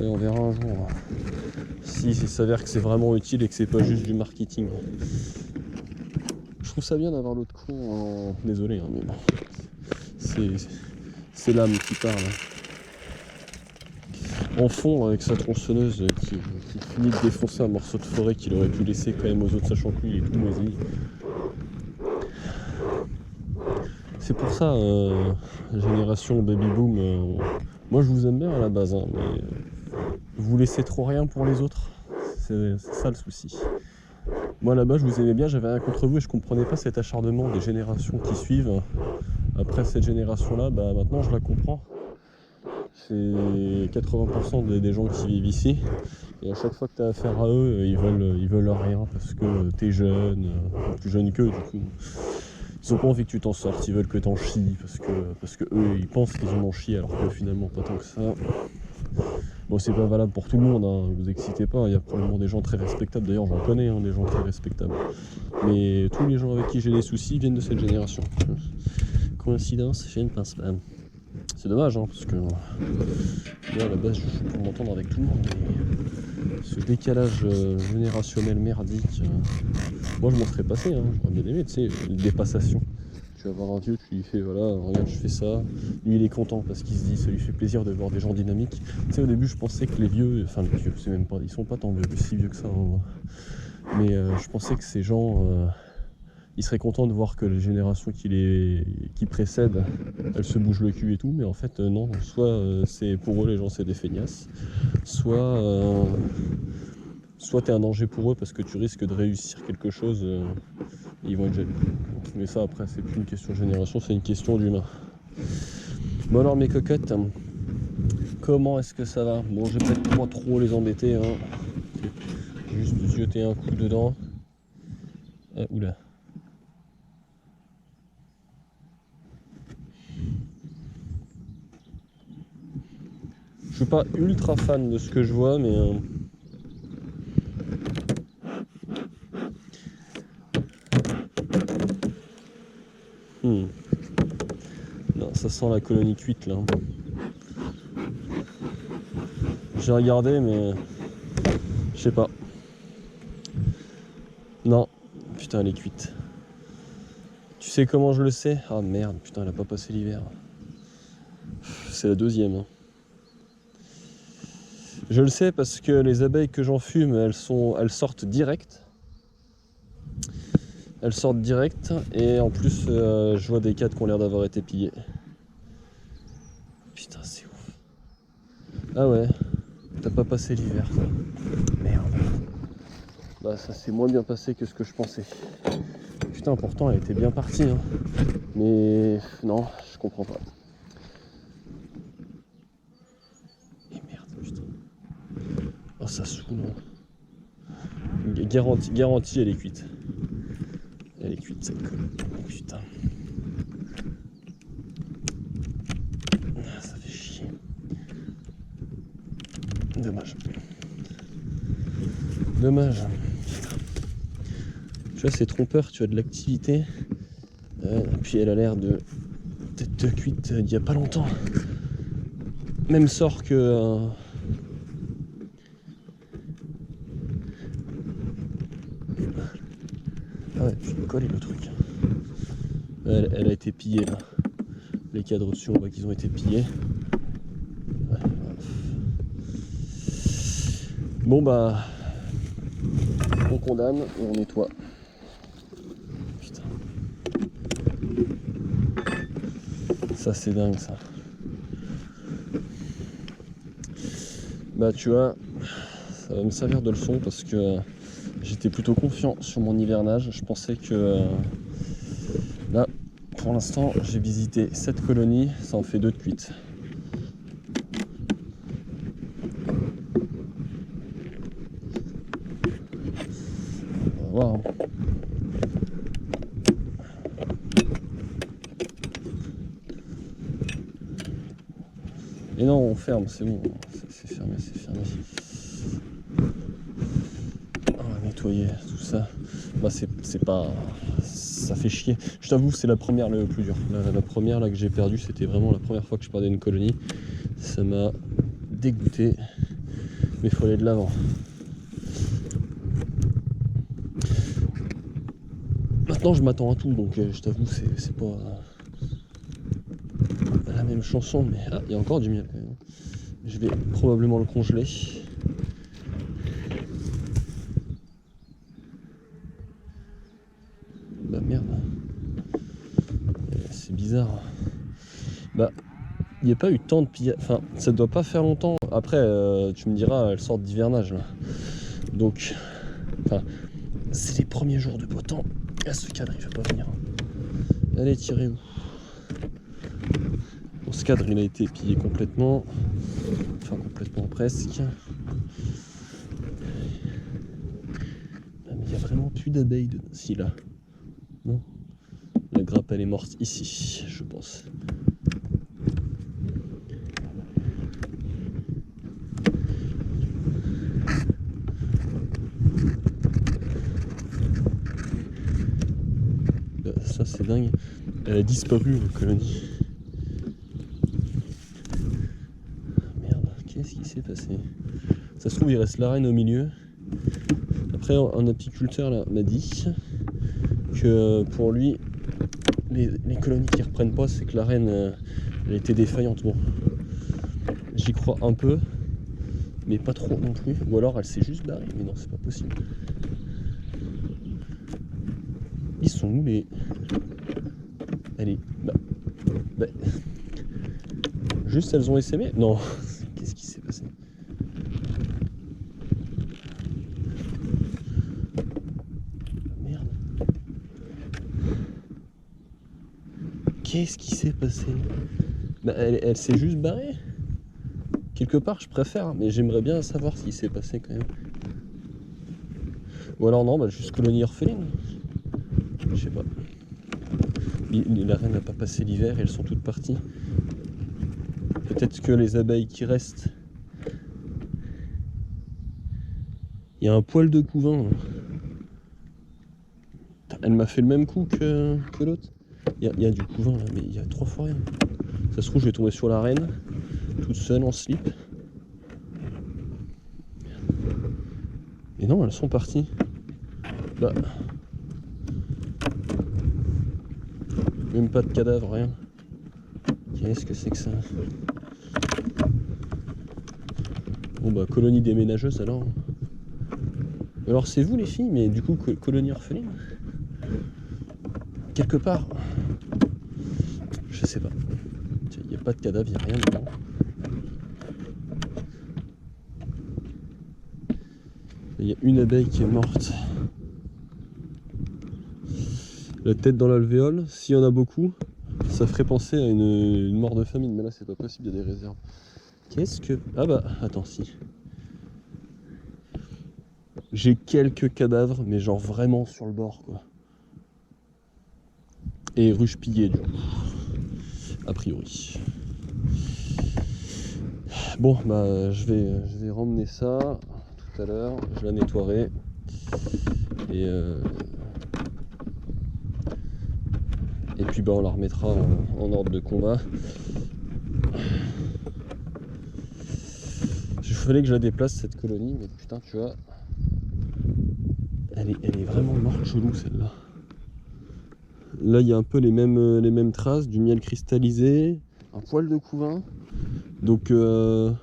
Et on verra un jour si ça s'avère que c'est vraiment utile et que c'est pas juste du marketing. Je trouve ça bien d'avoir l'autre con en... Désolé hein, mais bon. C'est l'âme qui parle. en fond avec sa tronçonneuse qui finit de défoncer un morceau de forêt qu'il aurait pu laisser quand même aux autres, sachant que lui il est tout moisi. C'est pour ça, génération baby boom, moi je vous aime bien à la base, hein, mais vous laissez trop rien pour les autres, c'est ça le souci. Moi là-bas je vous aimais bien, j'avais rien contre vous et je comprenais pas cet acharnement des générations qui suivent. Après cette génération-là, bah maintenant je la comprends. C'est 80% des gens qui vivent ici. Et à chaque fois que tu as affaire à eux, ils veulent rien parce que tu es jeune, plus jeune qu'eux du coup. Ils ont pas envie que tu t'en sortes, ils veulent que t'en chies parce que eux ils pensent qu'ils en ont chié alors que finalement pas tant que ça. Bon, c'est pas valable pour tout le monde, hein, vous excitez pas, il y a probablement des gens très respectables, d'ailleurs j'en connais des gens très respectables. Mais tous les gens avec qui j'ai des soucis viennent de cette génération. Coïncidence, j'ai une pince. C'est dommage, parce que moi à la base je suis pour m'entendre avec tout le monde. Mais ce décalage générationnel merdique, moi je m'en serais passé, j'aurais bien aimé, tu sais, une dépassation. Tu vas voir un vieux, tu lui fais voilà, regarde je fais ça. Lui il est content parce qu'il se dit ça lui fait plaisir de voir des gens dynamiques. Tu sais au début je pensais que les vieux, c'est même pas, ils sont pas tant vieux, si vieux que ça. Mais je pensais que ces gens, ils seraient contents de voir que les générations qui précèdent, elles se bougent le cul et tout. Mais en fait non, soit c'est pour eux les gens c'est des feignasses, soit t'es un danger pour eux parce que tu risques de réussir quelque chose. Ils vont être jaloux. Mais ça après c'est plus une question de génération, c'est une question d'humain. Bon alors mes cocottes, comment est-ce que ça va? Bon je vais peut-être pas trop les embêter, juste jeter un coup dedans. Oula. Je suis pas ultra fan de ce que je vois mais non, ça sent la colonie cuite là. J'ai regardé mais je sais pas. Non, putain elle est cuite. Tu sais comment je le sais? Ah merde, putain elle a pas passé l'hiver. C'est la deuxième. Je le sais parce que les abeilles que j'en fume, elles sortent direct. Elles sortent direct et en plus je vois des cadres qui ont l'air d'avoir été pillés. Putain c'est ouf. Ah ouais, t'as pas passé l'hiver ça. Merde. Bah ça s'est moins bien passé que ce que je pensais. Putain pourtant elle était bien partie Mais non, je comprends pas. Et merde putain. Oh ça saoule. Garantie elle est cuite. Elle est cuite cette colle. Oh, putain. Ça fait chier. Dommage. Tu vois c'est trompeur, tu as de l'activité. Puis elle a l'air d'être cuite il y a pas longtemps. Même sort que... Ah ouais, puis coller le truc. Elle a été pillée là. Les cadres dessus, on voit qu'ils ont été pillés. Ouais, bon bah, on condamne et on nettoie. Putain. Ça c'est dingue ça. Bah tu vois, ça va me servir de leçon parce que j'étais plutôt confiant sur mon hivernage. Je pensais que là, pour l'instant, j'ai visité 7 colonies, ça en fait 2 de cuites. On va voir. Et non, on ferme, c'est bon, c'est fermé. On va nettoyer tout ça. Bah c'est pas... Ça fait chier. Je t'avoue, c'est la première le plus dur. La première là que j'ai perdue, c'était vraiment la première fois que je perdais une colonie. Ça m'a dégoûté. Mais il faut aller de l'avant. Maintenant je m'attends à tout, donc je t'avoue c'est pas la même chanson, mais il y a encore du miel quand même. Je Je vais probablement le congeler. Bah merde. C'est bizarre. Bah, il n'y a pas eu tant de pillage. Enfin, ça doit pas faire longtemps. Après, tu me diras, elles sortent d'hivernage là. Donc, enfin, c'est les premiers jours de beau temps. Ah, ce cadre, il va pas venir. Allez, tirez-vous. Bon, ce cadre, il a été pillé complètement. Enfin, complètement presque. Ah, mais il n'y a vraiment plus d'abeilles dedans. Si, là. Non. La grappe, elle est morte ici, je pense. Ça, c'est dingue. Elle a disparu, la colonie. Merde, qu'est-ce qui s'est passé? Ça se trouve, il reste la reine au milieu. Après, un apiculteur là m'a dit que pour lui, les colonies qui reprennent pas, c'est que la reine elle était défaillante. Bon, j'y crois un peu, mais pas trop non plus. Ou alors elle s'est juste barrée, mais non, c'est pas possible. Ils sont où les... Allez, bah, juste elles ont essaimé? Non, qu'est-ce qui s'est passé? Merde. Qu'est-ce qui s'est passé? Bah, elle s'est juste barrée. Quelque part, je préfère, mais j'aimerais bien savoir ce qui s'est passé quand même. Ou alors non, bah juste colonie orpheline. Je sais pas. La reine n'a pas passé l'hiver et elles sont toutes parties. Peut-être que les abeilles qui restent... Il y a un poil de couvain. Là. Elle m'a fait le même coup que l'autre. Il y a du couvain là, mais il y a 3 fois rien. Ça se trouve, je vais tomber sur la reine, toute seule en slip. Et non, elles sont parties. Bah. Même pas de cadavre, rien. Qu'est-ce que c'est que ça? Bon bah, colonie déménageuse alors. Alors c'est vous les filles, mais du coup, colonie orpheline? Quelque part. Je sais pas. Il n'y a pas de cadavre, il n'y a rien dedans. Il y a une abeille qui est morte. La tête dans l'alvéole, s'il y en a beaucoup, ça ferait penser à une mort de famine. Mais là, c'est pas possible, il y a des réserves. Qu'est-ce que... Ah bah, attends, si. J'ai quelques cadavres, mais genre vraiment sur le bord, quoi. Et ruche pillée, du coup. A priori. Bon, bah, je vais ramener ça tout à l'heure. Je la nettoierai. Et puis bah, on la remettra en ordre de combat. Il fallait que je la déplace cette colonie, mais putain tu vois, elle est vraiment morte chelou celle-là. Là il y a un peu les mêmes traces, du miel cristallisé, un poil de couvain, donc un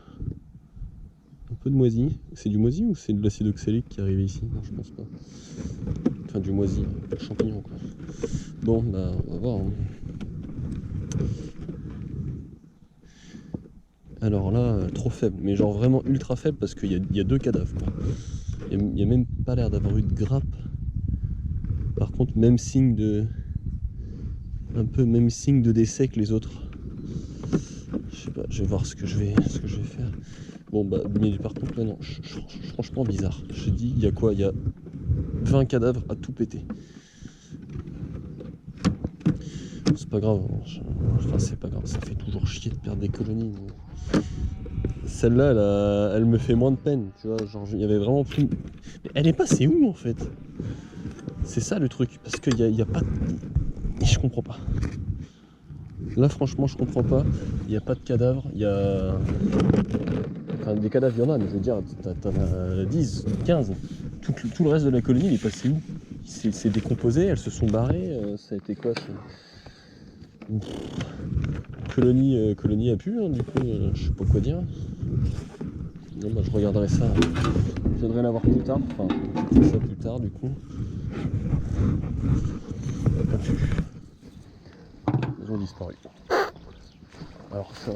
peu de moisi. C'est du moisi ou c'est de l'acide oxalique qui est arrivé ici? Non, je pense pas. Enfin du moisi, pas de champignon quoi. Bon bah on va voir. Hein. Alors là, trop faible, mais genre vraiment ultra faible parce qu'il y a 2 cadavres. Quoi. Il n'y a même pas l'air d'avoir eu de grappe. Par contre, même signe de... Un peu même signe de décès que les autres. Je sais pas, je vais voir ce que je vais faire. Bon bah, mais par contre là non, franchement bizarre. Je dis, il y a quoi? Il y a 20 cadavres à tout péter. C'est pas grave, enfin c'est pas grave, ça fait toujours chier de perdre des colonies. Mais... Celle-là, elle me fait moins de peine, tu vois, genre il y avait vraiment plus... Mais elle est passée où en fait? C'est ça le truc, parce qu'il y a pas... Je comprends pas. Là franchement je comprends pas, il n'y a pas de cadavre, il y a... Enfin des cadavres il y en a, mais je veux dire, t'en as 10, 15. Tout le reste de la colonie il est passé où? C'est décomposé, elles se sont barrées, ça a été quoi ça? Colonie a pu, hein, du coup, je sais pas quoi dire. Non, bah, je regarderai ça. Je viendrai la voir plus tard. Enfin, je ferai ça plus tard, du coup. Pas pu. Ils ont disparu. Alors ça,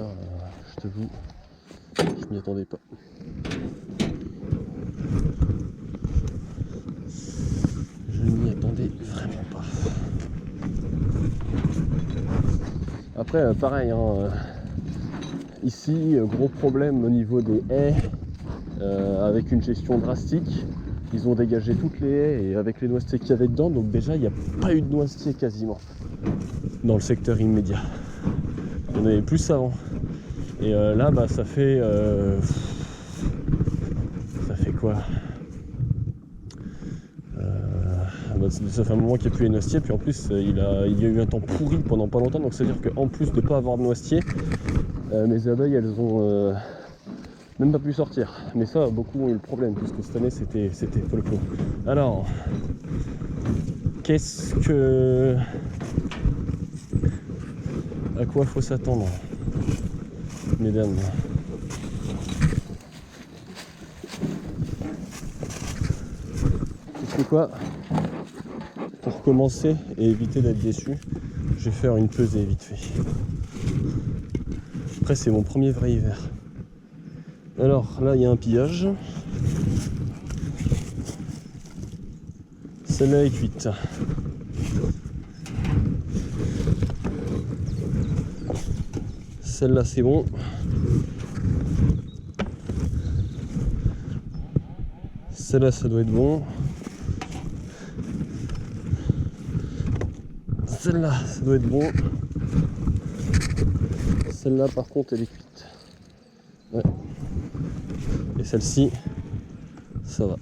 je t'avoue, je m'y attendais pas. Je m'y attendais vraiment pas. Après, pareil, hein, ici, gros problème au niveau des haies, avec une gestion drastique. Ils ont dégagé toutes les haies et avec les noisetiers qu'il y avait dedans, donc déjà il n'y a pas eu de noisetiers quasiment dans le secteur immédiat. Il y en avait plus avant. Et là, bah, ça fait quoi, ça fait un moment qu'il n'y a plus les noisetiers, puis en plus il y a eu un temps pourri pendant pas longtemps, donc c'est à dire qu'en plus de ne pas avoir de noisetiers, mes abeilles elles ont même pas pu sortir. Mais ça, beaucoup ont eu le problème, puisque cette année c'était folklore. Alors, à quoi faut s'attendre, mesdames? C'est quoi? Pour commencer et éviter d'être déçu, je vais faire une pesée vite fait. Après, c'est mon premier vrai hiver. Alors là, il y a un pillage. Celle-là est cuite. Celle-là, c'est bon. Celle-là, ça doit être bon. Celle-là, ça doit être bon. Celle-là, par contre, elle est cuite. Ouais. Et celle-ci, ça va.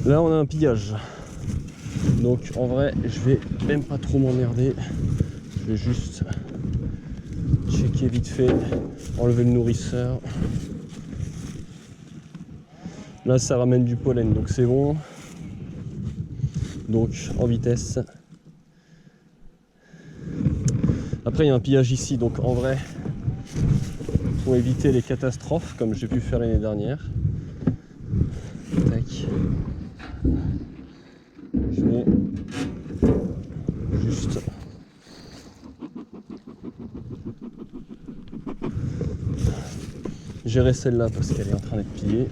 Là, on a un pillage. Donc, en vrai, je vais même pas trop m'emmerder. Je vais juste checker vite fait, enlever le nourrisseur. Là, ça ramène du pollen, donc c'est bon. Donc, en vitesse. Après, il y a un pillage ici, donc en vrai, pour éviter les catastrophes, comme j'ai pu faire l'année dernière. Tac. Je vais juste gérer celle-là parce qu'elle est en train d'être pillée.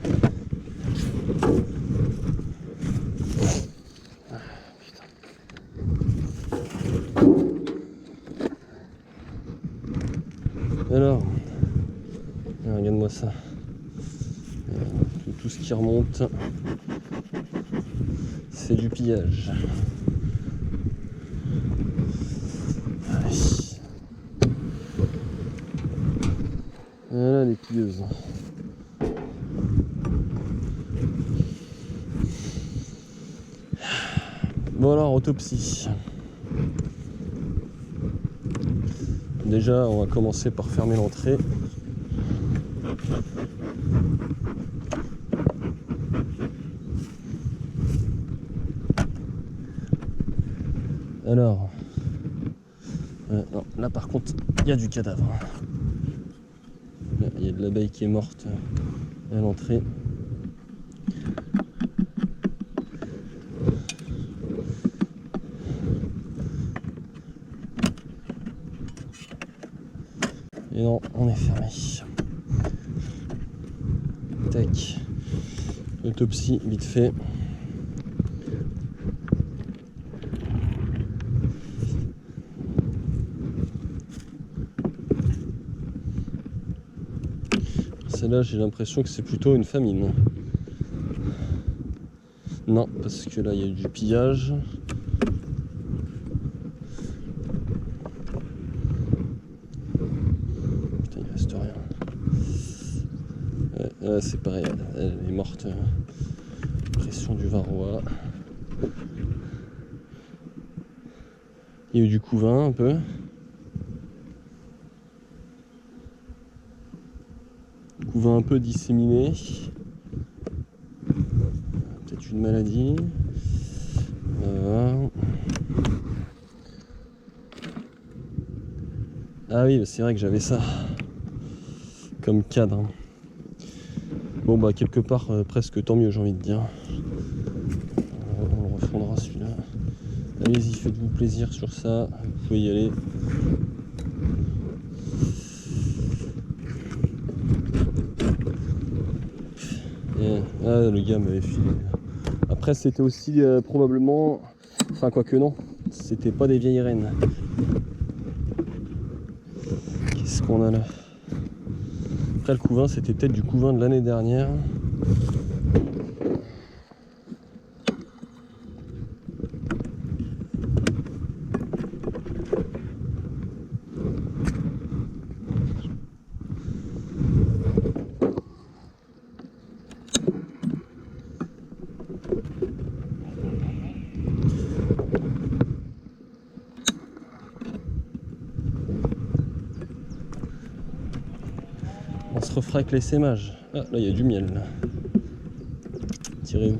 Alors, regarde-moi ça. Tout ce qui remonte, c'est du pillage. Voilà les pilleuses. Bon alors, autopsie. Déjà, on va commencer par fermer l'entrée. Alors, non, là par contre, il y a du cadavre. Là, il y a de l'abeille qui est morte à l'entrée. Et non, on est fermé. Tac. Autopsie, vite fait. Celle-là, j'ai l'impression que c'est plutôt une famine. Non, parce que là, il y a eu du pillage. Putain, il reste rien. Ouais, c'est pareil, elle est morte. Pression du varroa. Il y a eu du couvain un peu. Couvain un peu disséminé. Peut-être une maladie. Voilà. Ah oui, c'est vrai que j'avais ça comme cadre. Bon bah quelque part presque tant mieux, j'ai envie de dire. On le refondra celui-là. Allez-y, faites-vous plaisir sur ça, vous pouvez y aller. Et, ah, le gars m'avait filé. Après c'était aussi probablement, enfin quoique non, c'était pas des vieilles rennes. Qu'est-ce qu'on a là? Après le couvain c'était peut-être du couvain de l'année dernière. On se refera avec l'essaimage. Ah là il y a du miel là. Tirez-vous.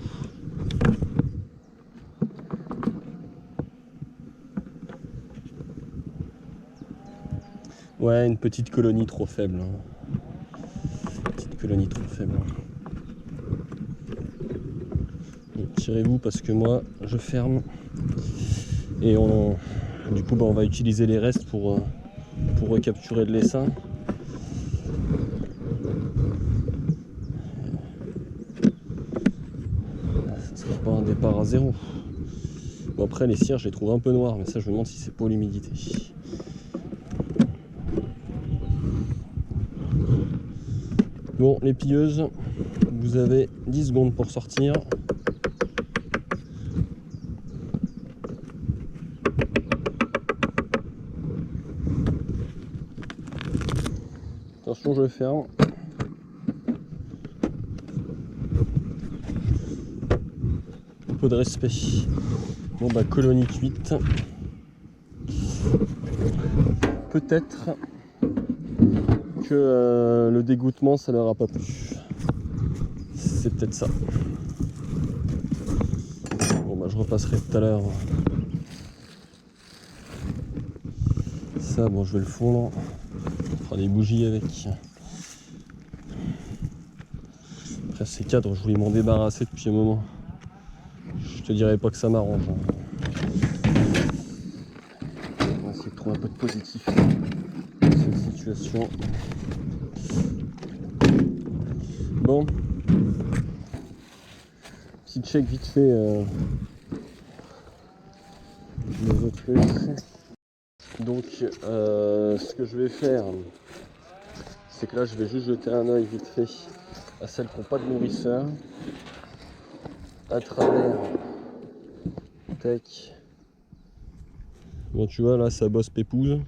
Ouais, une petite colonie trop faible. Petite colonie trop faible. Tirez-vous parce que moi je ferme. Et du coup bah, on va utiliser les restes pour recapturer de l'essaim. Ça sera pas un départ à zéro. Bon après les cires je les trouve un peu noires, mais ça je me demande si c'est pour l'humidité. Bon les pilleuses, vous avez 10 secondes pour sortir. Attention je ferme. Un peu de respect. Bon bah colonie cuite. Peut-être que le dégoûtement ça leur a pas plu. C'est peut-être ça. Bon bah je repasserai tout à l'heure. Ça bon je vais le fondre. On fera des bougies avec. Après ces cadres je voulais m'en débarrasser depuis un moment. Je te dirais pas que ça m'arrange. On va essayer de trouver un peu de positif dans cette situation. Bon. Petit check vite fait les autruches. Donc ce que je vais faire, c'est que là je vais juste jeter un œil vite fait à celles qui n'ont pas de nourrisseur. À travers. Tac. Bon tu vois là ça bosse pépouze.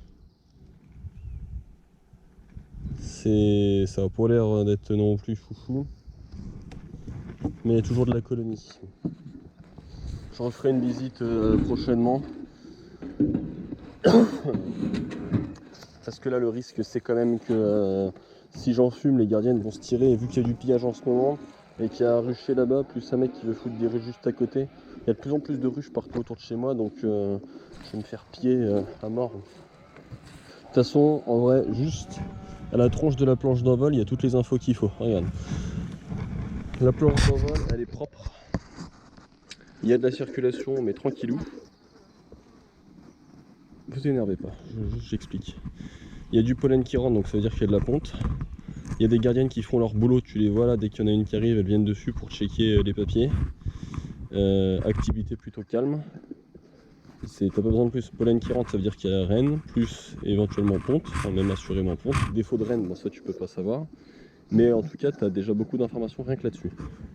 Ça a pas l'air d'être non plus foufou. Mais il y a toujours de la colonie. Je referai une visite prochainement. Parce que là le risque c'est quand même que si j'en fume les gardiennes vont se tirer, et vu qu'il y a du pillage en ce moment et qu'il y a un rucher là-bas plus un mec qui veut foutre des ruches juste à côté, il y a de plus en plus de ruches partout autour de chez moi, donc je vais me faire piller à mort. De toute façon en vrai juste à la tronche de la planche d'envol il y a toutes les infos qu'il faut. Regarde, la planche d'envol elle est propre, il y a de la circulation mais tranquillou. Vous énervez pas, j'explique. Il y a du pollen qui rentre, donc ça veut dire qu'il y a de la ponte. Il y a des gardiennes qui font leur boulot, tu les vois là, dès qu'il y en a une qui arrive, elles viennent dessus pour checker les papiers. Activité plutôt calme. T'as pas besoin de plus. Pollen qui rentre, ça veut dire qu'il y a reine, plus éventuellement ponte, enfin même assurément ponte. Défaut de reine, bon ça tu peux pas savoir. Mais en tout cas, tu as déjà beaucoup d'informations rien que là-dessus.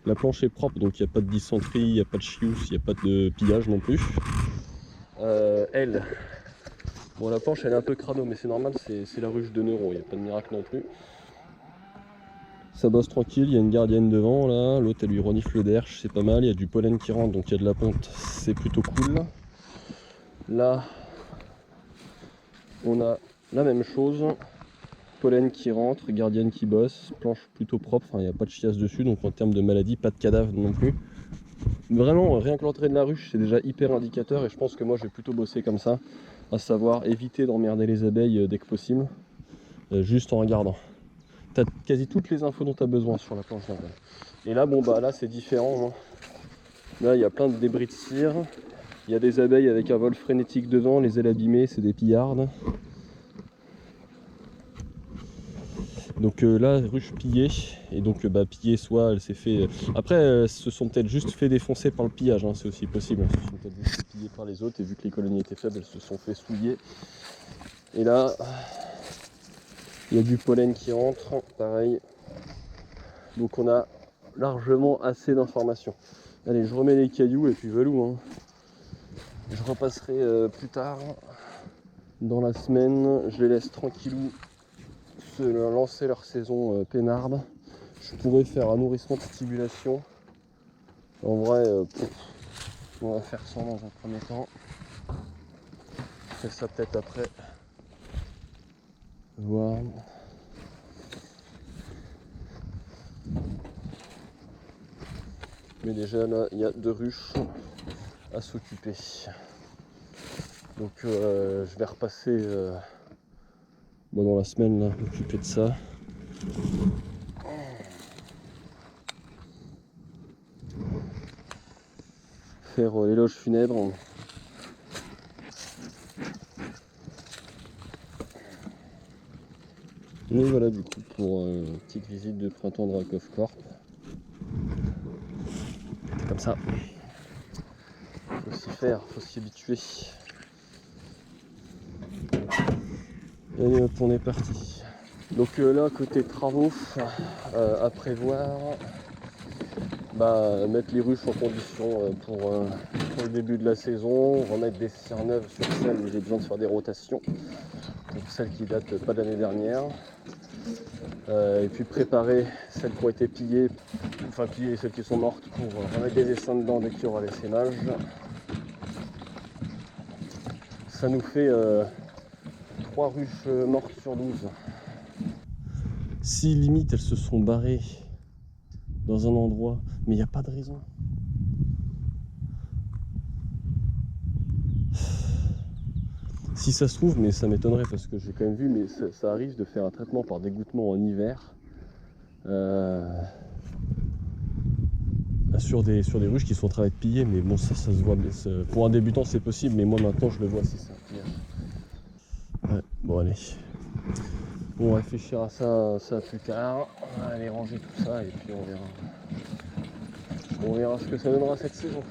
La planche est propre, donc il n'y a pas de dysenterie, il n'y a pas de chious, il n'y a pas de pillage non plus. Elle, bon la planche elle est un peu crado, mais c'est normal, c'est la ruche de Neuro, il n'y a pas de miracle non plus. Ça bosse tranquille, il y a une gardienne devant là, l'autre elle lui renifle le derche, c'est pas mal, il y a du pollen qui rentre donc il y a de la ponte, c'est plutôt cool. Là, on a la même chose, pollen qui rentre, gardienne qui bosse, planche plutôt propre, il n'y a pas de chiasse dessus, donc en termes de maladie, pas de cadavre non plus. Vraiment, rien que l'entrée de la ruche, c'est déjà hyper indicateur et je pense que moi je vais plutôt bosser comme ça, à savoir éviter d'emmerder les abeilles dès que possible, juste en regardant. T'as quasi toutes les infos dont tu as besoin sur la planche d'Indienne. Et là, bon bah là c'est différent. Hein. Là il y a plein de débris de cire, il y a des abeilles avec un vol frénétique devant, les ailes abîmées, c'est des pillardes. Donc là, ruche pillée, et donc pillée, soit elle s'est fait... Après, se sont peut-être juste fait défoncer par le pillage, hein, c'est aussi possible. Elles se sont peut-être juste pillées par les autres, et vu que les colonies étaient faibles, elles se sont fait souiller. Et là, il y a du pollen qui rentre, pareil. Donc on a largement assez d'informations. Allez, je remets les cailloux, et puis valou. Hein. Je repasserai plus tard, dans la semaine, je les laisse tranquillou se lancer leur saison peinarde. Je pourrais faire un nourrissement de stimulation. En vrai, on va faire ça dans un premier temps. Je ferai ça peut-être après. Voir. Mais déjà là, il y a 2 ruches à s'occuper. Donc je vais repasser dans la semaine là, m'occuper de ça. Faire l'éloge funèbre. Et voilà du coup pour une petite visite de printemps de Rakov Corp. C'est comme ça. Faut s'y faire, faut s'y habituer. Allez hop, on est parti. Donc là côté travaux à prévoir, mettre les ruches en condition pour le début de la saison, remettre des cires neuves sur celles où j'ai besoin de faire des rotations, pour celles qui datent pas de l'année dernière. Et puis préparer celles qui ont été pillées, enfin pillées, celles qui sont mortes pour remettre des essaims dedans dès qu'il y aura l'essaimage. Ça nous fait 3 ruches mortes sur 12. Si limite elles se sont barrées dans un endroit, mais il n'y a pas de raison. Si ça se trouve, mais ça m'étonnerait parce que j'ai quand même vu, mais ça arrive de faire un traitement par dégouttement en hiver sur des ruches qui sont en train d'être pillées, mais bon ça se voit, pour un débutant c'est possible, mais moi maintenant je le vois si c'est un pillage. Ouais, bon allez. On réfléchira à ça plus tard, on va aller ranger tout ça et puis on verra ce que ça donnera cette saison.